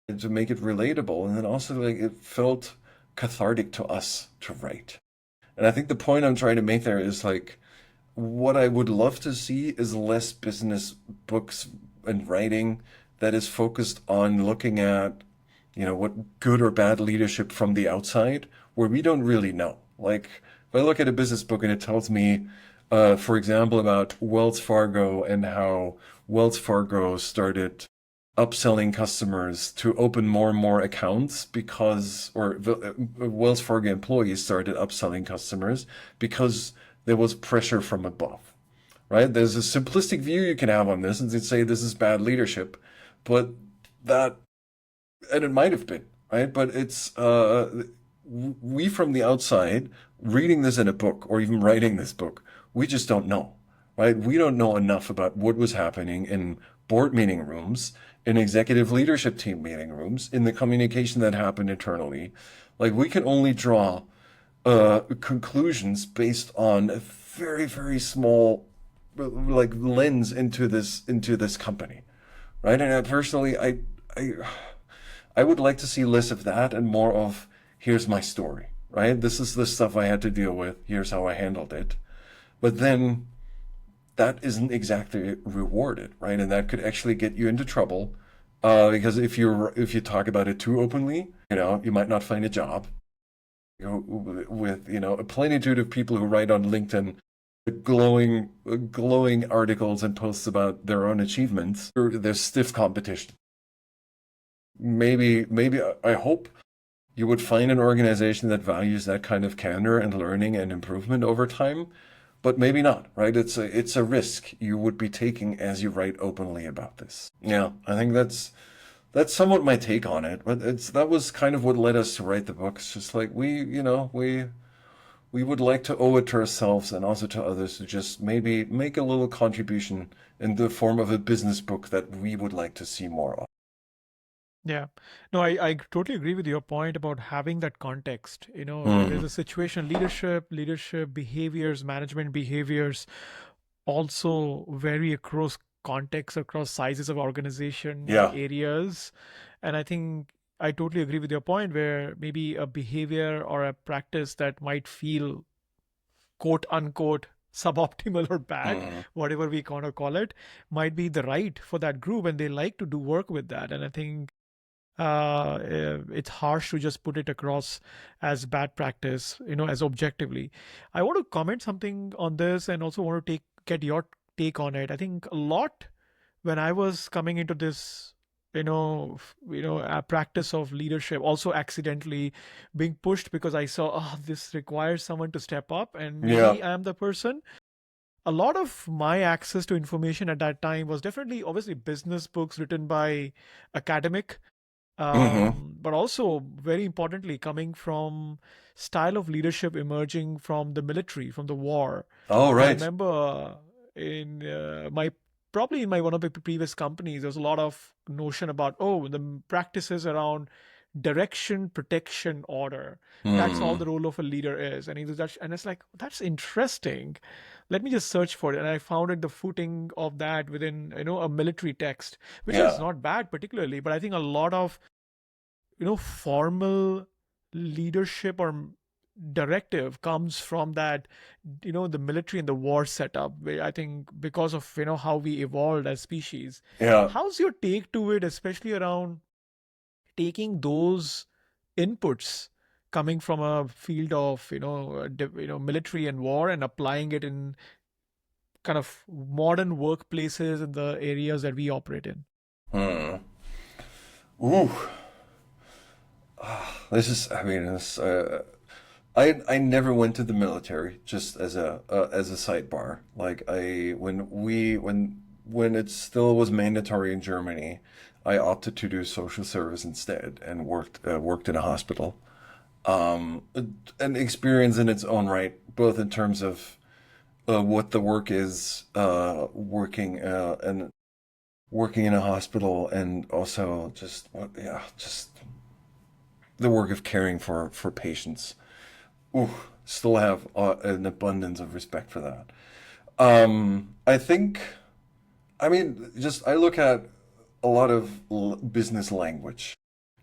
[SPEAKER 2] And to make it relatable, and then also like it felt cathartic to us to write. And I think the point I'm trying to make there is like, what I would love to see is less business books and writing that is focused on looking at, what good or bad leadership from the outside, where we don't really know. Like, if I look at a business book and it tells me, For example, about Wells Fargo and how Wells Fargo started upselling customers to open more and more accounts because, or Wells Fargo employees started upselling customers because there was pressure from above, right? There's a simplistic view you can have on this and say this is bad leadership, but that, and it might have been, right? But it's, we from the outside reading this in a book or even writing this book, we just don't know, right? We don't know enough about what was happening in board meeting rooms, in executive leadership team meeting rooms, in the communication that happened internally. Like we can only draw conclusions based on a very, very small like lens into this company, right? And personally, I I would like to see less of that and more of here's my story, right? This is the stuff I had to deal with. Here's how I handled it. But then that isn't exactly rewarded, right? And that could actually get you into trouble because if you talk about it too openly, you might not find a job. With a plenitude of people who write on LinkedIn glowing articles and posts about their own achievements, there's stiff competition. Maybe I hope you would find an organization that values that kind of candor and learning and improvement over time, but maybe not, right? It's a risk you would be taking as you write openly about this. Yeah, I think that's somewhat my take on it, but that was kind of what led us to write the book. It's just like we would like to owe it to ourselves and also to others to just maybe make a little contribution in the form of a business book that we would like to see more of.
[SPEAKER 1] Yeah. No, I totally agree with your point about having that context. There's
[SPEAKER 2] Mm,
[SPEAKER 1] a situation, leadership behaviors, management behaviors also vary across contexts, across sizes of organization
[SPEAKER 2] yeah.
[SPEAKER 1] areas. And I think I totally agree with your point where maybe a behavior or a practice that might feel quote unquote suboptimal or bad,
[SPEAKER 2] Mm,
[SPEAKER 1] whatever we kind of call it, might be the right for that group and they like to do work with that. And I think it's harsh to just put it across as bad practice, as objectively. I want to comment something on this and also want to get your take on it. I think a lot when I was coming into this, a practice of leadership, also accidentally being pushed because I saw, this requires someone to step up, and
[SPEAKER 2] yeah.
[SPEAKER 1] maybe I am the person. A lot of my access to information at that time was definitely, obviously, business books written by academic,
[SPEAKER 2] Hmm.
[SPEAKER 1] but also very importantly coming from style of leadership emerging from the military, from the war.
[SPEAKER 2] Oh,
[SPEAKER 1] I
[SPEAKER 2] right.
[SPEAKER 1] remember in my probably in my one of the previous companies, there was a lot of notion about the practices around direction, protection, order. That's all the
[SPEAKER 2] Hmm.
[SPEAKER 1] role of a leader is, and and it's like that's interesting. Let me just search for it, and I found it the footing of that within a military text, which is
[SPEAKER 2] Yeah.
[SPEAKER 1] not bad particularly, but I think a lot of formal leadership or directive comes from that the military and the war setup, where I think because of how we evolved as species.
[SPEAKER 2] Yeah.
[SPEAKER 1] How's your take to it, especially around taking those inputs coming from a field of military and war and applying it in kind of modern workplaces in the areas that we operate in?
[SPEAKER 2] Hmm. Ooh. This is, I mean, I never went to the military, just as a sidebar. Like when it still was mandatory in Germany, I opted to do social service instead and worked in a hospital. Um, an experience in its own right, both in terms of what the work is, working in a hospital, and also just just the work of caring for patients. Ooh, still have an abundance of respect for that. I think, I mean, just I look at a lot of business language.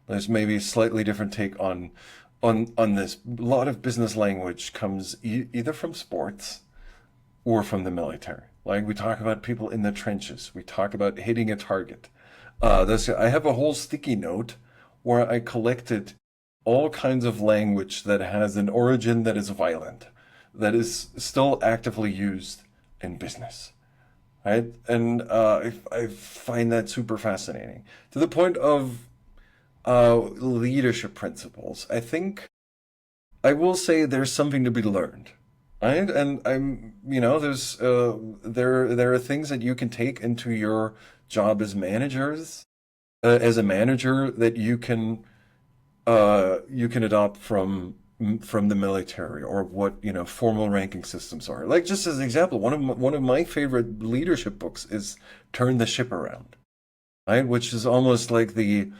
[SPEAKER 2] There's maybe a slightly different take on this. A lot of business language comes either from sports or from the military. Like we talk about people in the trenches. We talk about hitting a target. I have a whole sticky note where I collected all kinds of language that has an origin that is violent. that is still actively used in business, right? And I find that super fascinating to the point of leadership principles. I think I will say there's something to be learned, right? And there are things that you can take into your job as managers, as a manager that you can adopt from the military or what formal ranking systems are. Like just as an example, one of my favorite leadership books is Turn the Ship Around, right? Which is almost like the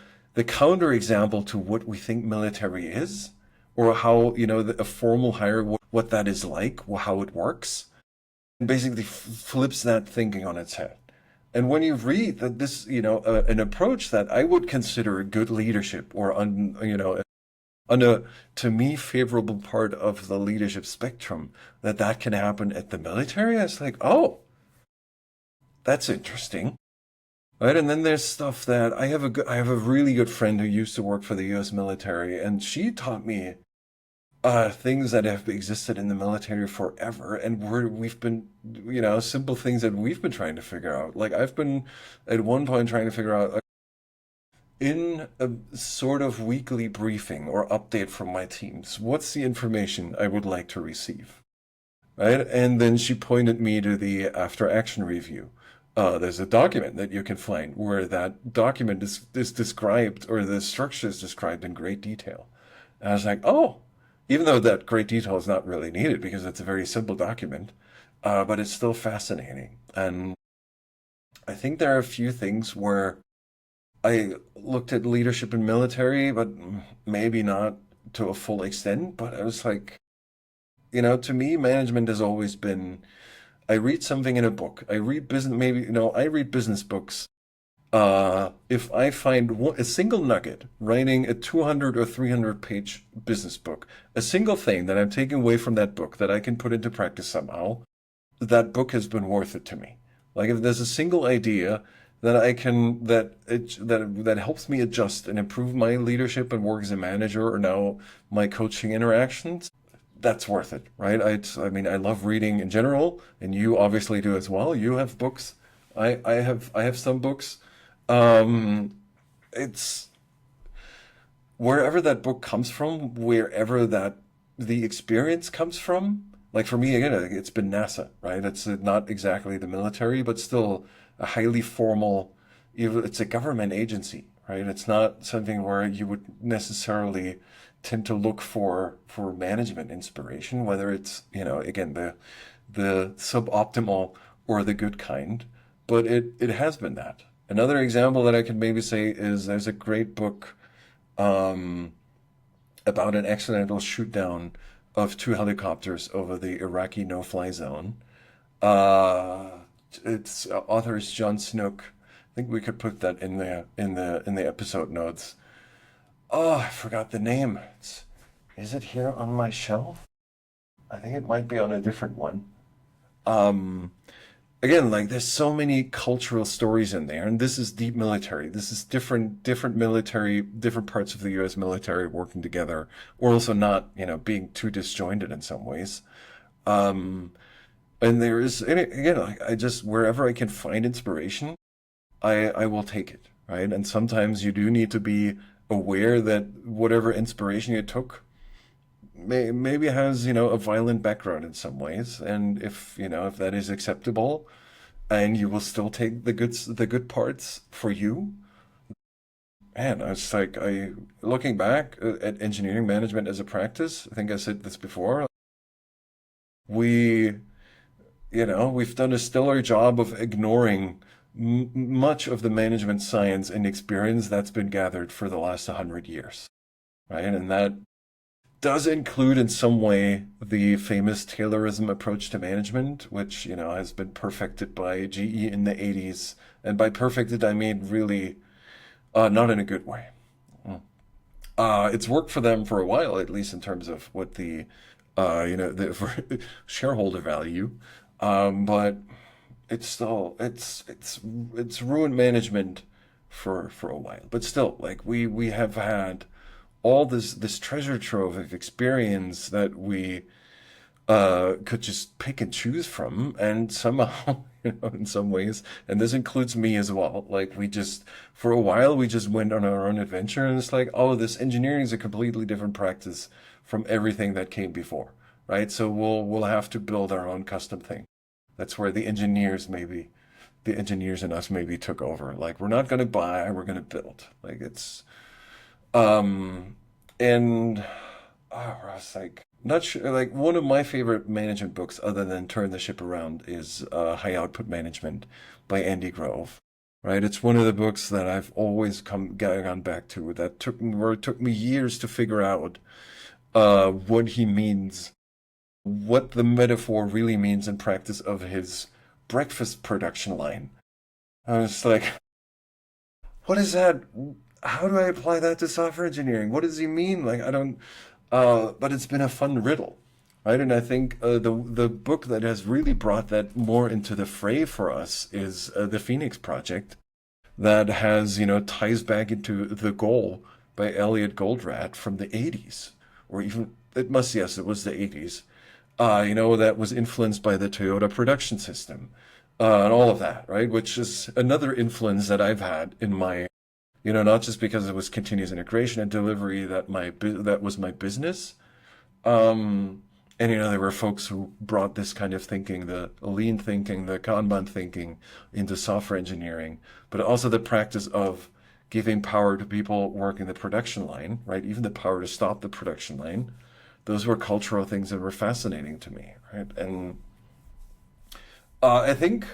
[SPEAKER 2] counter example to what we think military is, or how a formal hire what that is like, how it works, and basically flips that thinking on its head. And when you read that this, an approach that I would consider good leadership or on a to me favorable part of the leadership spectrum, that can happen at the military, it's like, oh, that's interesting. Right, and then there's stuff that I have a really good friend who used to work for the U.S. military, and she taught me things that have existed in the military forever, and we've been, simple things that we've been trying to figure out. Like I've been at one point trying to figure out in a sort of weekly briefing or update from my teams, what's the information I would like to receive? Right? And then she pointed me to the after action review. There's a document that you can find where that document is described, or the structure is described in great detail. And I was like, oh, even though that great detail is not really needed because it's a very simple document, but it's still fascinating. And I think there are a few things where I looked at leadership in military, but maybe not to a full extent. But I was like, to me, management has always been, I read something in a book. I read business, maybe, I read business books. If I find a single nugget writing a 200 or 300 page business book, a single thing that I'm taking away from that book that I can put into practice somehow, that book has been worth it to me. Like if there's a single idea that I can that helps me adjust and improve my leadership and work as a manager, or now my coaching interactions, that's worth it, right? I mean, I love reading in general, and you obviously do as well. You have books. I have some books. Um, it's wherever that book comes from, wherever that the experience comes from. Like for me, again, it's been NASA, right? It's not exactly the military, but still a highly formal, it's a government agency, right? It's not something where you would necessarily tend to look for management inspiration, whether it's, again, the suboptimal or the good kind, but it has been that. Another example that I could maybe say is there's a great book um, about an accidental shoot down of two helicopters over the Iraqi no-fly zone. Uh, its author is John Snook. I think we could put that in the episode notes. Oh, I forgot the name. Is it here on my shelf? I think it might be on a different one. Um, Again, like there's so many cultural stories in there, and this is deep military. This is different military, different parts of the U.S. military working together, or also not, being too disjointed in some ways. Um, and there is, and again, like I just wherever I can find inspiration, I will take it, right? And sometimes you do need to be aware that whatever inspiration you took maybe has a violent background in some ways, and if that is acceptable and you will still take the good parts for you. Man, I was like, I looking back at engineering management as a practice, I think I said this before, we we've done a stellar job of ignoring much of the management science and experience that's been gathered for the last 100 years, right? And that does include in some way the famous Taylorism approach to management, which, has been perfected by GE in the 80s. And by perfected, I mean really not in a good way. It's worked for them for a while, at least in terms of what the for shareholder value. But it's still, it's ruined management for a while. But still, like we have had all this treasure trove of experience that we could just pick and choose from, and somehow, in some ways, and this includes me as well. Like we just, for a while, we just went on our own adventure, and it's like, oh, this engineering is a completely different practice from everything that came before, right? So we'll have to build our own custom thing. That's where the engineers in us maybe took over. Like we're not going to buy, we're going to build. Like it's um and I was like not sure. Like one of my favorite management books, other than Turn the Ship Around, is High Output Management by Andy Grove. Right, it's one of the books that I've always gone back to. That took me years to figure out what he means, what the metaphor really means in practice of his breakfast production line. I was like, what is that? How do I apply that to software engineering? What does he mean? Like, I don't. But it's been a fun riddle, right? And I think the book that has really brought that more into the fray for us is the Phoenix Project, that has ties back into The Goal by Elliot Goldratt from the 80s, or even it must yes it was the 80s. That was influenced by the Toyota production system, and all of that, right? Which is another influence that I've had in my, not just because it was continuous integration and delivery that was my business. And there were folks who brought this kind of thinking, the lean thinking, the Kanban thinking, into software engineering, but also the practice of giving power to people working the production line, right? Even the power to stop the production line. Those were cultural things that were fascinating to me, right? And I think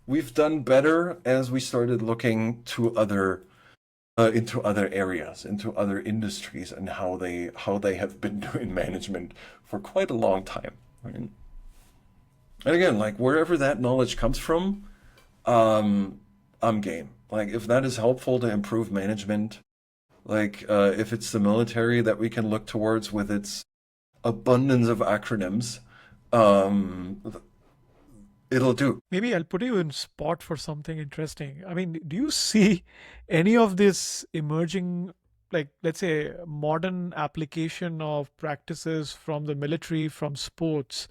[SPEAKER 2] we've done better as we started looking to other into other areas, into other industries, and how they have been doing management for quite a long time. Right? And again, like wherever that knowledge comes from, I'm game. Like if that is helpful to improve management, like if it's the military that we can look towards with its abundance of acronyms, um, it'll do.
[SPEAKER 1] Maybe I'll put you in spot for something interesting. I mean, do you see any of this emerging, like, let's say, modern application of practices from the military, from sports,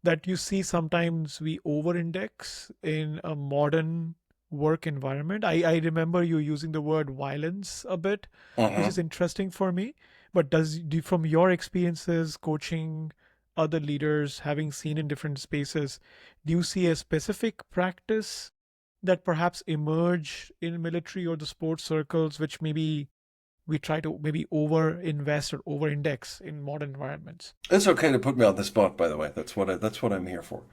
[SPEAKER 1] that you see sometimes we over index in a modern work environment? I remember you using the word violence a bit, which is
[SPEAKER 2] Hmm.
[SPEAKER 1] interesting for me. But from your experiences coaching other leaders, having seen in different spaces, do you see a specific practice that perhaps emerge in military or the sports circles, which maybe we try to maybe over invest or over index in modern environments?
[SPEAKER 2] It's okay to put me on the spot, by the way. That's what I'm here for.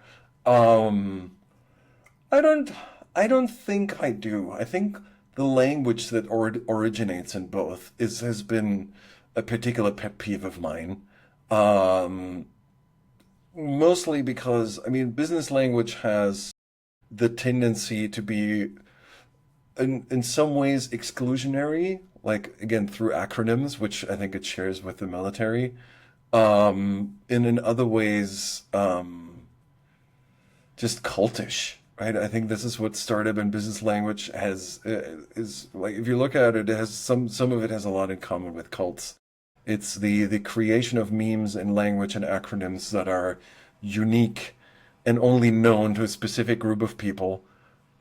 [SPEAKER 2] Um, I don't I don't think I do. I think the language that originates in both is has been a particular pet peeve of mine. Um, Mostly because I mean business language has the tendency to be in some ways exclusionary, like again through acronyms, which I think it shares with the military. And in other ways, just cultish, right? I think this is what startup and business language has is like. If you look at it, it has some of it has a lot in common with cults. It's the creation of memes and language and acronyms that are unique and only known to a specific group of people,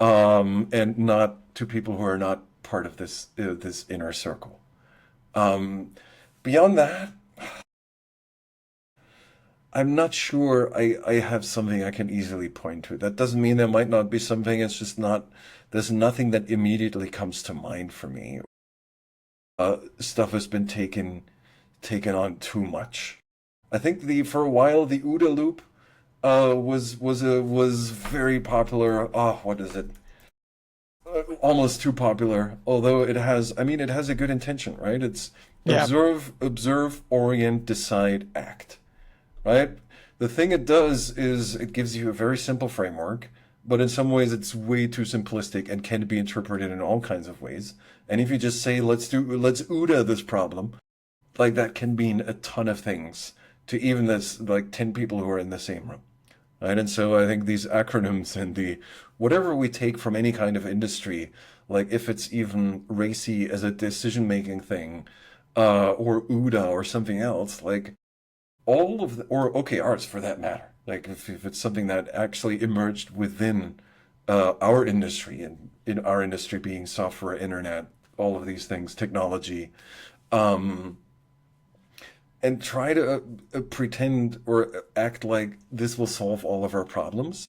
[SPEAKER 2] and not to people who are not part of this inner circle. Um, Beyond that, I'm not sure I have something I can easily point to. That doesn't mean there might not be something. It's just not, there's nothing that immediately comes to mind for me. Stuff has been taken on too much. I think the for a while the OODA loop was very popular. Oh, what is it? Almost too popular. Although it has, I mean, it has a good intention, right? It's
[SPEAKER 1] Yeah.
[SPEAKER 2] observe, orient, decide, act, right? The thing it does is it gives you a very simple framework, but in some ways it's way too simplistic and can be interpreted in all kinds of ways. And if you just say let's OODA this problem, like that can mean a ton of things to even this like 10 people who are in the same room. Right? And so I think these acronyms and the whatever we take from any kind of industry, like if it's even racy as a decision making thing, or OODA or something else, like all of the, or OKRs for that matter, like if it's something that actually emerged within our industry, and in our industry being software, internet, all of these things, technology, um, and try to pretend or act like this will solve all of our problems,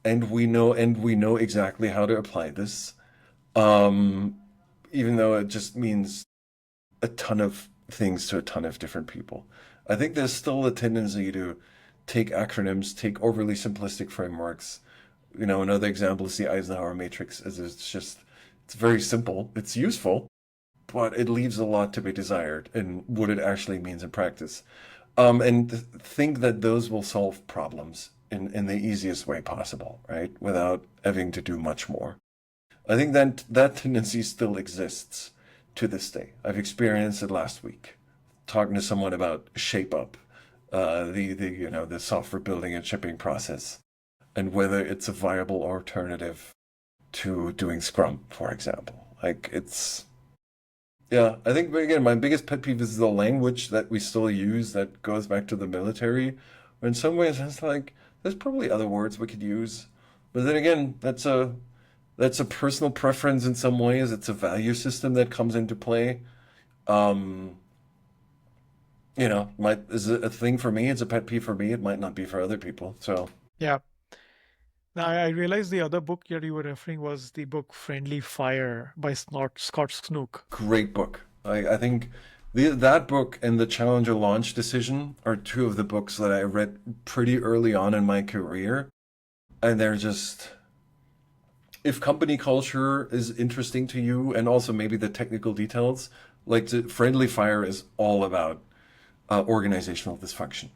[SPEAKER 2] and we know exactly how to apply this, um, even though it just means a ton of things to a ton of different people. I think there's still a tendency to take acronyms, take overly simplistic frameworks. You know, another example is the Eisenhower matrix. Is it's just it's very simple. It's useful, but it leaves a lot to be desired in what it actually means in practice. And think that those will solve problems in the easiest way possible, right? Without having to do much more. I think that that tendency still exists to this day. I've experienced it last week, talking to someone about Shape Up, the you know the software building and shipping process, and whether it's a viable alternative to doing Scrum, for example. Like it's yeah, I think again my biggest pet peeve is the language that we still use that goes back to the military. In some ways, it's like there's probably other words we could use, but then again, that's a personal preference in some ways. It's a value system that comes into play. Um, you know, might is it a thing for me? It's a pet peeve for me. It might not be for other people. So
[SPEAKER 1] Yeah. Now, I realized the other book that you were referring was the book Friendly Fire by Scott Snook.
[SPEAKER 2] great book. I think that book and the Challenger launch decision are two of the books that I read pretty early on in my career, and they're just if company culture is interesting to you, and also maybe the technical details, like Friendly Fire is all about organizational dysfunction,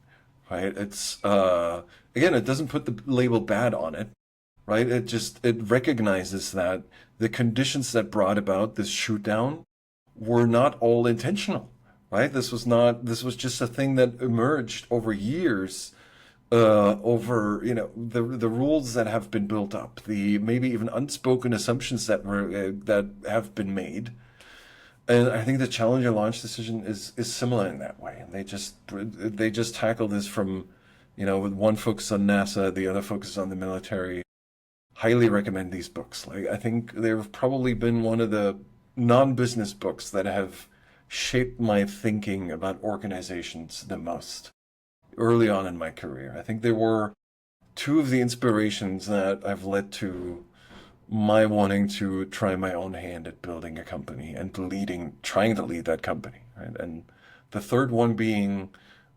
[SPEAKER 2] right? It's again, it doesn't put the label bad on it, right? It recognizes that the conditions that brought about this shoot down were not all intentional, right? This was just a thing that emerged over years, over the rules that have been built up, the maybe even unspoken assumptions that have been made. And I think the Challenger launch decision is similar in that way. And they just tackle this from, you know, with one focus on NASA, the other focus on the military. Highly recommend these books. Like I think they've probably been one of the non-business books that have shaped my thinking about organizations the most early on in my career. I think there were two of the inspirations that have led to my wanting to try my own hand at building a company and trying to lead that company, right? And the third one being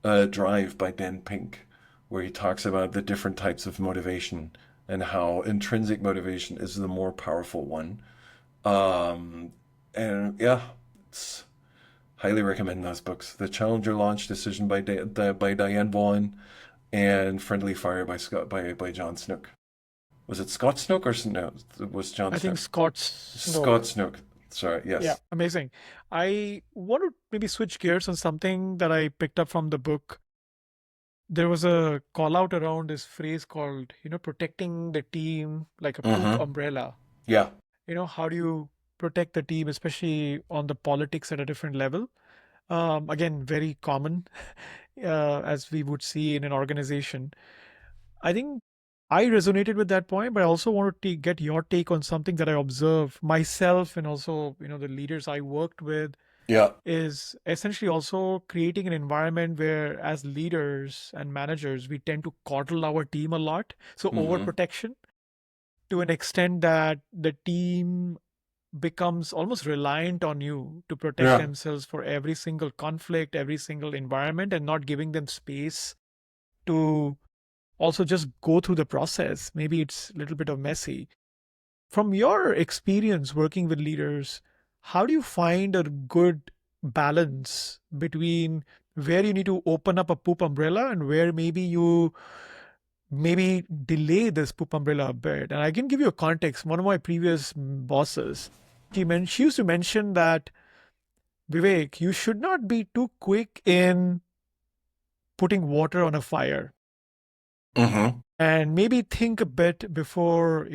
[SPEAKER 2] Drive by Dan Pink, where he talks about the different types of motivation and how intrinsic motivation is the more powerful one. Um, and yeah, it's highly recommend those books. The Challenger Launch Decision by by Diane Vaughan and Friendly Fire by John Snook. Was it Scott Snook or no? It was John
[SPEAKER 1] I think
[SPEAKER 2] Snook.
[SPEAKER 1] Scott
[SPEAKER 2] Scott
[SPEAKER 1] Snook.
[SPEAKER 2] Snook. Sorry.
[SPEAKER 1] Yeah,
[SPEAKER 2] Yes.
[SPEAKER 1] amazing. I want to maybe switch gears on something that I picked up from the book. There was a call out around this phrase called, protecting the team like a poop
[SPEAKER 2] Mm-hmm.
[SPEAKER 1] umbrella.
[SPEAKER 2] Yeah.
[SPEAKER 1] How do you protect the team, especially on the politics at a different level? Again, very common, as we would see in an organization. I think I resonated with that point, but I also wanted to get your take on something that I observe myself and also, the leaders I worked with
[SPEAKER 2] Yeah.
[SPEAKER 1] is essentially also creating an environment where as leaders and managers, we tend to coddle our team a lot. So
[SPEAKER 2] Mm-hmm.
[SPEAKER 1] overprotection to an extent that the team becomes almost reliant on you to protect
[SPEAKER 2] Yeah.
[SPEAKER 1] themselves for every single conflict, every single environment, and not giving them space to also just go through the process. Maybe it's a little bit of messy. From your experience working with leaders, how do you find a good balance between where you need to open up a poop umbrella and where maybe you maybe delay this poop umbrella a bit? And I can give you a context. One of my previous bosses, she used to mention that, Vivek, you should not be too quick in putting water on a fire
[SPEAKER 2] Mm-hmm.
[SPEAKER 1] and maybe think a bit before,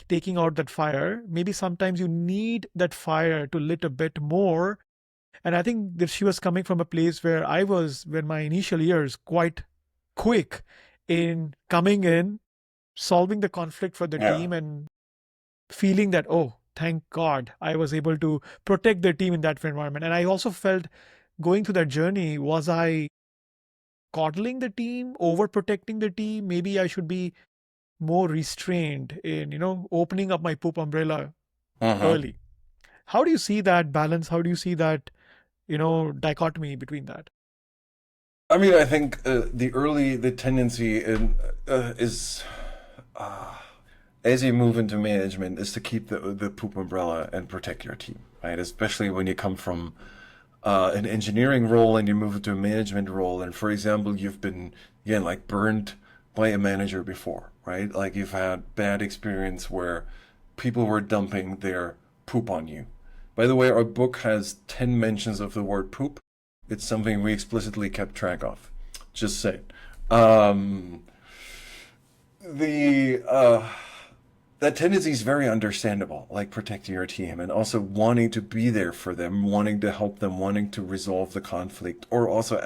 [SPEAKER 1] taking out that fire. Maybe sometimes you need that fire to lit a bit more, And I think that she was coming from a place where I was, when my initial years, quite quick in coming in, solving the conflict for the
[SPEAKER 2] Yeah.
[SPEAKER 1] team, and feeling that, oh, thank God I was able to protect the team in that environment. And I also felt going through that journey, was I coddling the team, overprotecting the team? Maybe I should be more restrained in, opening up my poop umbrella
[SPEAKER 2] Uh-huh.
[SPEAKER 1] early. How do you see that balance? How do you see that, dichotomy between that?
[SPEAKER 2] I mean, I think the tendency is uh, as you move into management is to keep the poop umbrella and protect your team, right? Especially when you come from an engineering role and you move into a management role. And for example, you've been, again, like burned by a manager before, right? Like you've had bad experience where people were dumping their poop on you. By the way, our book has 10 mentions of the word poop. It's something we explicitly kept track of. Just saying. Um, the that tendency is very understandable, like protecting your team and also wanting to be there for them, wanting to help them, wanting to resolve the conflict, or also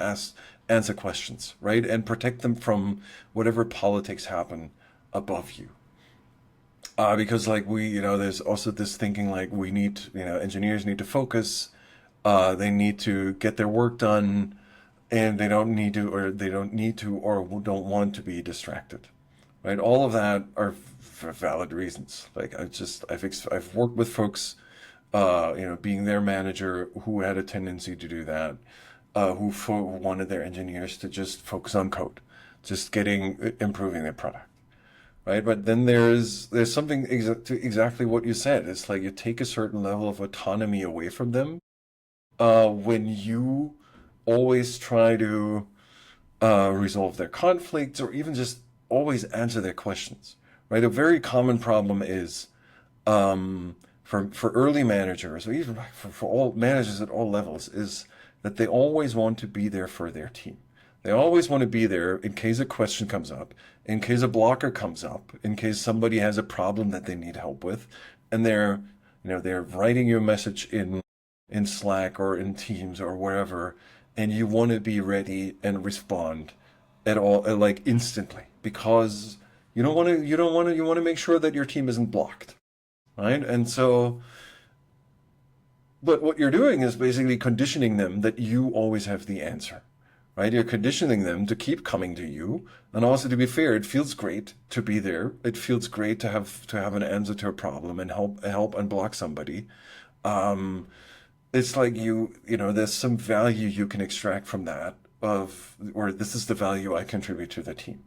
[SPEAKER 2] answer questions, right? And protect them from whatever politics happen above you. Because like there's also this thinking like we need, engineers need to focus, they need to get their work done, and they don't need to, or don't want to be distracted, right? All of that are for valid reasons. Like I've worked with folks, being their manager who had a tendency to do that, who wanted their engineers to just focus on code, just improving their product, right? But then there's something to exactly what you said. It's like you take a certain level of autonomy away from them when you always try to resolve their conflicts or even just always answer their questions, right? A very common problem is for early managers or even for all managers at all levels is that they always want to be there for their team. They always want to be there in case a question comes up, in case a blocker comes up, in case somebody has a problem that they need help with, and they're writing you a message in Slack or in Teams or wherever, and you want to be ready and respond at all, like instantly, because you want to make sure that your team isn't blocked, right? And so, but what you're doing is basically conditioning them that you always have the answer, right? You're conditioning them to keep coming to you, and also to be fair, it feels great to be there. It feels great to have an answer to a problem and help unblock somebody. Um, it's like there's some value you can extract from that or this is the value I contribute to the team,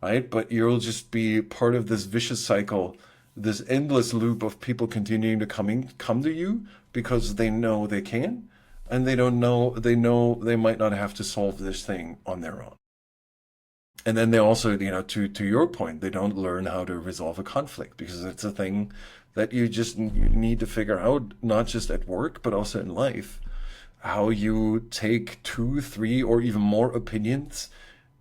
[SPEAKER 2] right? But you'll just be part of this vicious cycle, this endless loop of people continuing to come to you because they know they can, and they know they might not have to solve this thing on their own. And then they also, to your point, they don't learn how to resolve a conflict because it's a thing that you just need to figure out, not just at work, but also in life, how you take two, three, or even more opinions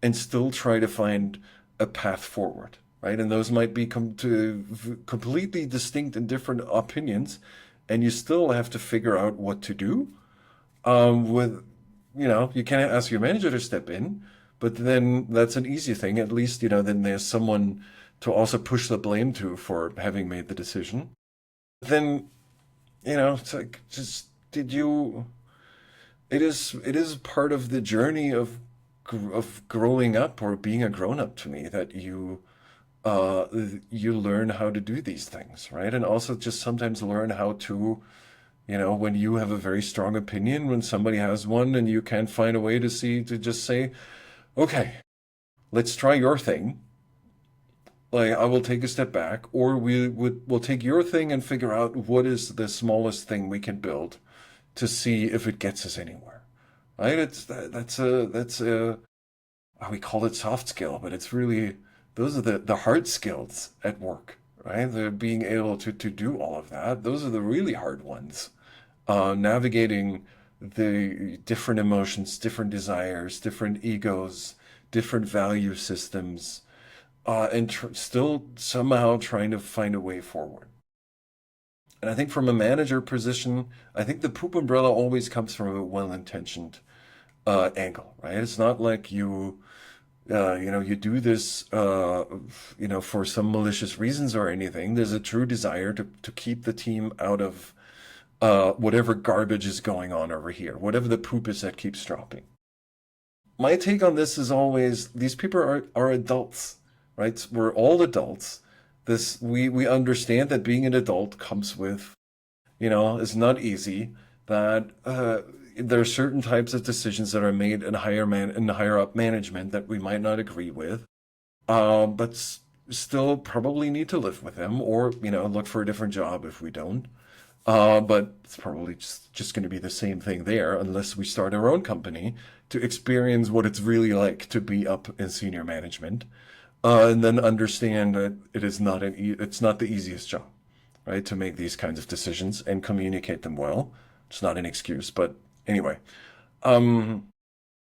[SPEAKER 2] and still try to find a path forward, right? And those might be completely distinct and different opinions, and you still have to figure out what to do with you can't ask your manager to step in, but then that's an easy thing. At least, then there's someone to also push the blame to for having made the decision. Then, it's like, just did you, it is part of the journey of growing up or being a grown up to me that uh, you learn how to do these things, right? And also just sometimes learn how to when you have a very strong opinion, when somebody has one and you can't find a way to just say, okay, let's try your thing. Like I will take a step back, or we'll take your thing and figure out what is the smallest thing we can build to see if it gets us anywhere. Right? That's a we call it soft skill, but it's really those are the hard skills at work, right? The being able to do all of that. Those are the really hard ones. Navigating the different emotions, different desires, different egos, different value systems, and still somehow trying to find a way forward. And I think from a manager position, I think the poop umbrella always comes from a well-intentioned angle, right? It's not like you do this, for some malicious reasons or anything. There's a true desire to keep the team out of whatever garbage is going on over here, whatever the poop is that keeps dropping. My take on this is always these people are adults, right? We're all adults. We understand that being an adult comes with, it's not easy. That there are certain types of decisions that are made in higher up management that we might not agree with, but still probably need to live with them, or look for a different job if we don't. But it's probably just going to be the same thing there unless we start our own company to experience what it's really like to be up in senior management, and then understand that it's not the easiest job, right? To make these kinds of decisions and communicate them well. It's not an excuse, but anyway, um,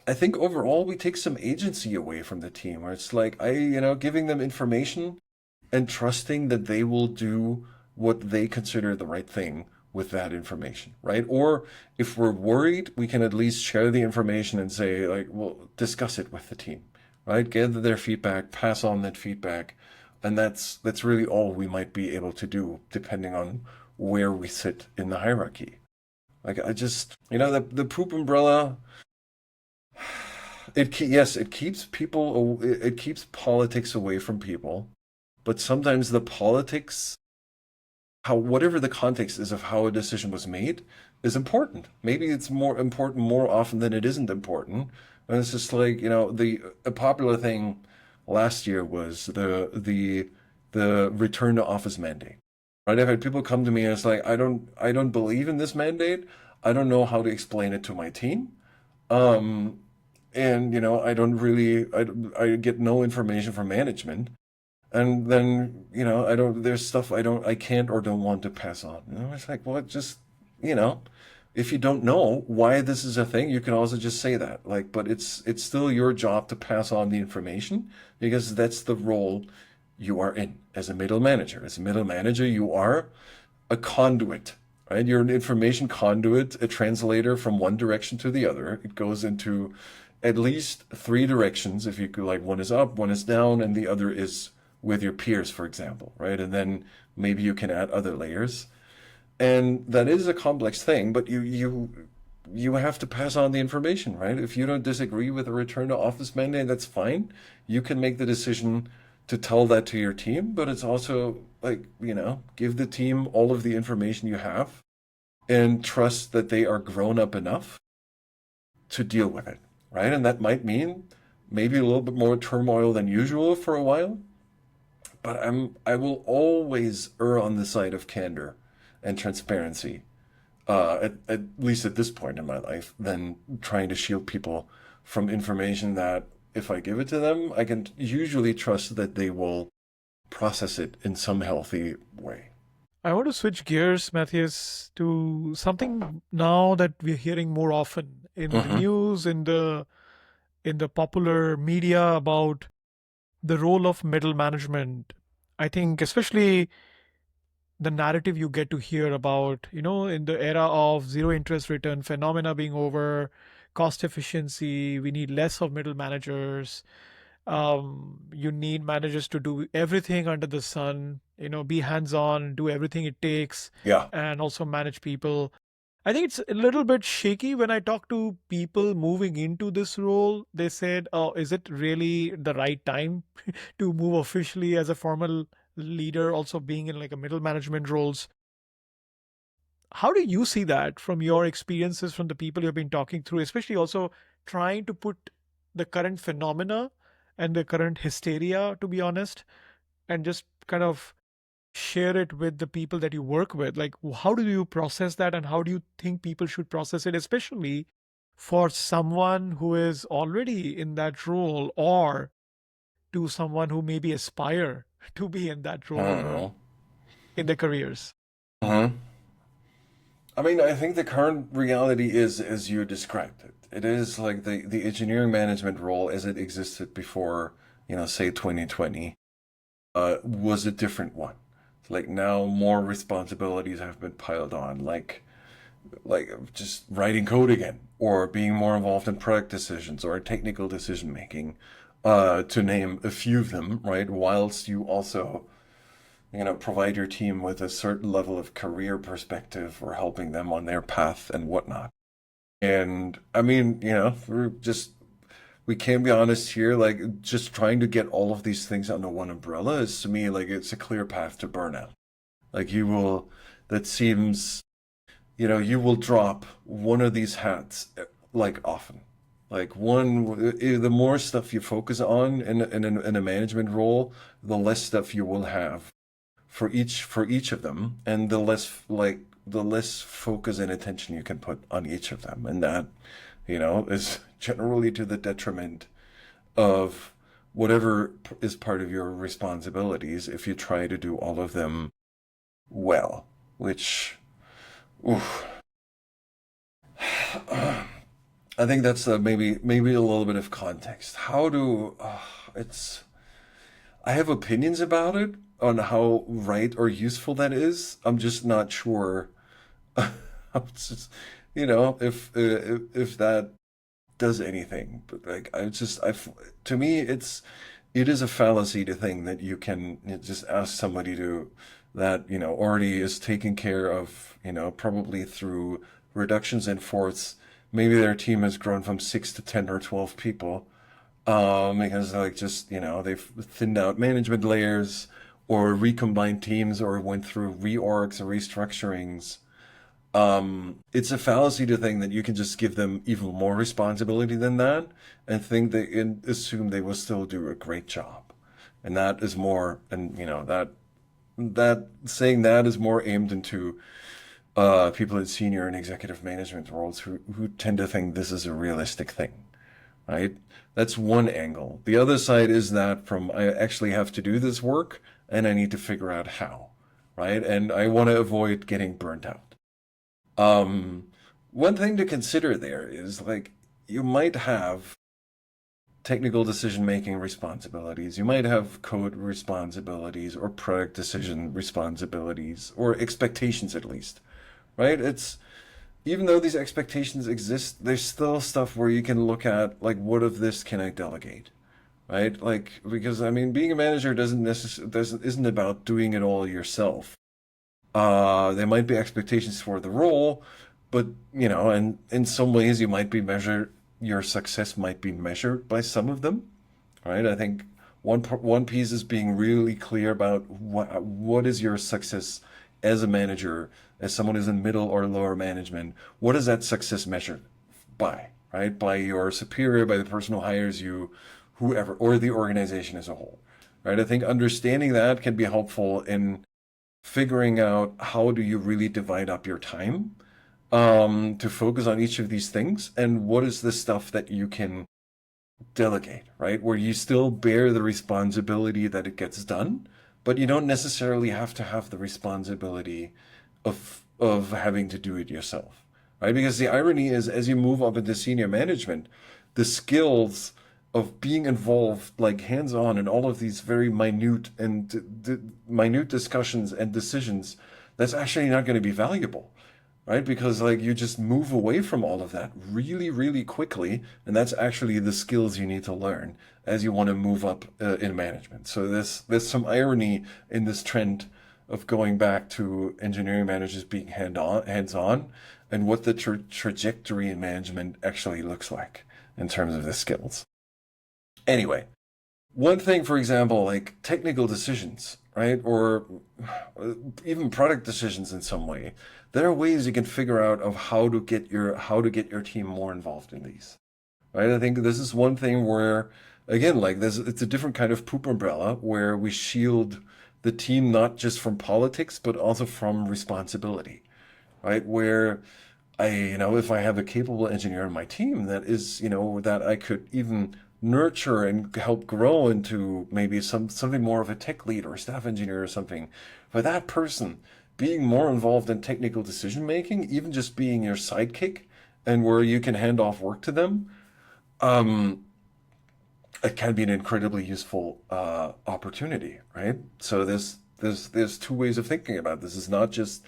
[SPEAKER 2] I think overall we take some agency away from the team, where it's like giving them information and trusting that they will do what they consider the right thing with that information, right? Or if we're worried, we can at least share the information and say, like, well, discuss it with the team, right? Gather their feedback, pass on that feedback, and that's really all we might be able to do, depending on where we sit in the hierarchy. Like I just, the poop umbrella. Yes, it keeps it keeps politics away from people, but sometimes the politics, how whatever the context is of how a decision was made, is important. Maybe it's more important more often than it isn't important. And it's just like, the a popular thing last year was the return to office mandate. Right? I've had people come to me and it's like, I don't believe in this mandate. I don't know how to explain it to my team. Um, and I don't really, I get no information from management. And then, there's stuff I can't or don't want to pass on. It's like, well, just, you know, if you don't know why this is a thing, you can also just say that. Like, but it's still your job to pass on the information because that's the role you are in as a middle manager. As a middle manager, you are a conduit, right? You're an information conduit, a translator from one direction to the other. It goes into at least three directions. If you could, like, one is up, one is down, and the other is with your peers, for example, right? And then maybe you can add other layers. And that is a complex thing, but you have to pass on the information, right? If you don't disagree with a return to office mandate, that's fine. You can make the decision to tell that to your team, but it's also like, give the team all of the information you have and trust that they are grown up enough to deal with it, right? And that might mean maybe a little bit more turmoil than usual for a while, but I will always err on the side of candor and transparency, at least at this point in my life, than trying to shield people from information that if I give it to them, I can usually trust that they will process it in some healthy way.
[SPEAKER 1] I want to switch gears, Matthias, to something now that we're hearing more often in the
[SPEAKER 2] Mm-hmm.
[SPEAKER 1] news, in the popular media about the role of middle management. I think especially the narrative you get to hear about, in the era of zero interest return phenomena being over, cost efficiency, we need less of middle managers. You need managers to do everything under the sun, be hands on, do everything it takes,
[SPEAKER 2] Yeah.
[SPEAKER 1] and also manage people. I think it's a little bit shaky when I talk to people moving into this role. They said, "Oh, is it really the right time to move officially as a formal leader, also being in like a middle management roles?" How do you see that from your experiences from the people you've been talking through, especially also trying to put the current phenomena and the current hysteria, to be honest, and just kind of share it with the people that you work with? Like, how do you process that, and how do you think people should process it, especially for someone who is already in that role, or to someone who maybe aspire to be in that
[SPEAKER 2] I
[SPEAKER 1] role
[SPEAKER 2] don't know.
[SPEAKER 1] in their careers?
[SPEAKER 2] Mm-hmm. I mean, I think the current reality is as you described it. It is like the engineering management role as it existed before, say 2020, was a different one. Like now more responsibilities have been piled on, like just writing code again, or being more involved in product decisions or technical decision making, to name a few of them, right? Whilst you also, provide your team with a certain level of career perspective or helping them on their path and whatnot. And I mean, we can be honest here, like just trying to get all of these things under one umbrella is to me like it's a clear path to burnout. Like that seems, you will drop one of these hats like often. Like the more stuff you focus on in a management role, the less stuff you will have for each of them, and the less focus and attention you can put on each of them, and that is generally to the detriment of whatever is part of your responsibilities if you try to do all of them well, which, oof, I think that's maybe a little bit of context. How do it's I have opinions about it on how right or useful that is. I'm just not sure. I'm just, if that does anything. But like, to me, it is a fallacy to think that you can just ask somebody to that already is taken care of, probably through reductions in force. Maybe their team has grown from 6 to 10 or 12 people, because like just they've thinned out management layers or recombined teams or went through reorgs or restructurings. It's a fallacy to think that you can just give them even more responsibility than that and think they and assume they will still do a great job. And that is more, and that saying that is more aimed into people in senior and executive management roles who tend to think this is a realistic thing, right? That's one angle. The other side is that from I actually have to do this work and I need to figure out how, right? And I want to avoid getting burnt out. Um, One thing to consider there is like you might have technical decision making responsibilities, you might have code responsibilities or product decision responsibilities or expectations at least, right? It's even though these expectations exist, there's still stuff where you can look at like what of this can I delegate, right? Like because I mean being a manager doesn't isn't about doing it all yourself. There might be expectations for the role, but and in some ways you might be measured. Your success might be measured by some of them, right? I think one piece is being really clear about what is your success as a manager, as someone who's in middle or lower management. What is that success measured by, right? By your superior, by the person who hires you, whoever, or the organization as a whole, right? I think understanding that can be helpful in figuring out how do you really divide up your time, to focus on each of these things, and what is the stuff that you can delegate, right? Where you still bear the responsibility that it gets done, but you don't necessarily have to have the responsibility of having to do it yourself, right? Because the irony is, as you move up into senior management, the skills of being involved, like hands-on, in all of these very minute discussions and decisions, that's actually not going to be valuable, right? Because like you just move away from all of that really, really quickly, and that's actually the skills you need to learn as you want to move up in management. So there's some irony in this trend of going back to engineering managers being hands-on, and what the trajectory in management actually looks like in terms of the skills. Anyway, one thing, for example, like technical decisions, right? Or even product decisions in some way. There are ways you can figure out of how to get your team more involved in these, right? I think this is one thing where, again, like this, it's a different kind of poop umbrella where we shield the team not just from politics, but also from responsibility, right? Where if I have a capable engineer on my team that is, that I could even nurture and help grow into maybe something more of a tech lead or a staff engineer or something, for that person being more involved in technical decision making, even just being your sidekick and where you can hand off work to them, um, it can be an incredibly useful opportunity, right? So there's two ways of thinking about this. It's not just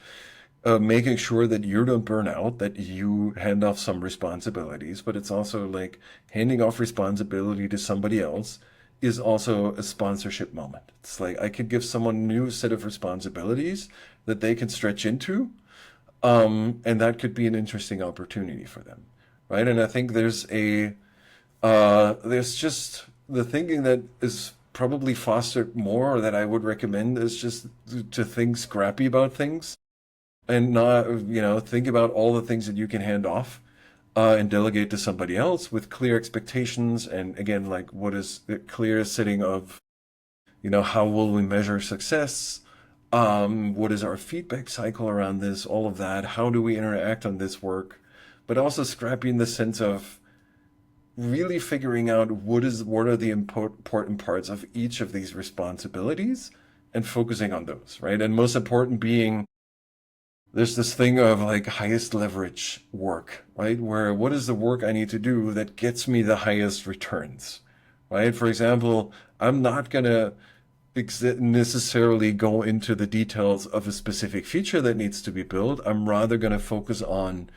[SPEAKER 2] making sure that you don't burn out, that you hand off some responsibilities, but it's also like handing off responsibility to somebody else is also a sponsorship moment. It's like I could give someone a new set of responsibilities that they can stretch into, and that could be an interesting opportunity for them, right? And I think there's just the thinking that is probably fostered more, or that I would recommend, is just to think scrappy about things and not, think about all the things that you can hand off and delegate to somebody else with clear expectations. And again, like what is the clear setting of, how will we measure success? What is our feedback cycle around this? All of that. How do we interact on this work? But also scrapping the sense of really figuring out what are the important parts of each of these responsibilities and focusing on those, right? And most important being, there's this thing of like highest leverage work, right? Where what is the work I need to do that gets me the highest returns, right? For example, I'm not gonna necessarily go into the details of a specific feature that needs to be built. I'm rather gonna focus on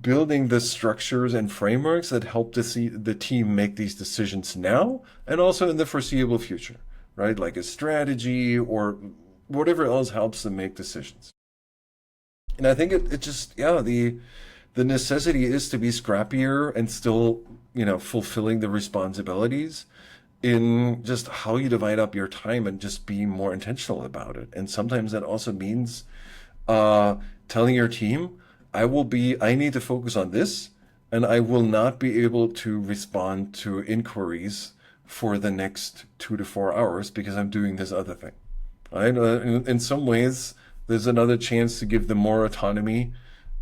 [SPEAKER 2] building the structures and frameworks that help the team make these decisions now and also in the foreseeable future, right? Like a strategy or whatever else helps them make decisions. And I think it just, yeah, the necessity is to be scrappier and still, fulfilling the responsibilities in just how you divide up your time and just being more intentional about it. And sometimes that also means telling your team, I need to focus on this, and I will not be able to respond to inquiries for the next 2 to 4 hours because I'm doing this other thing. Right? In some ways, there's another chance to give them more autonomy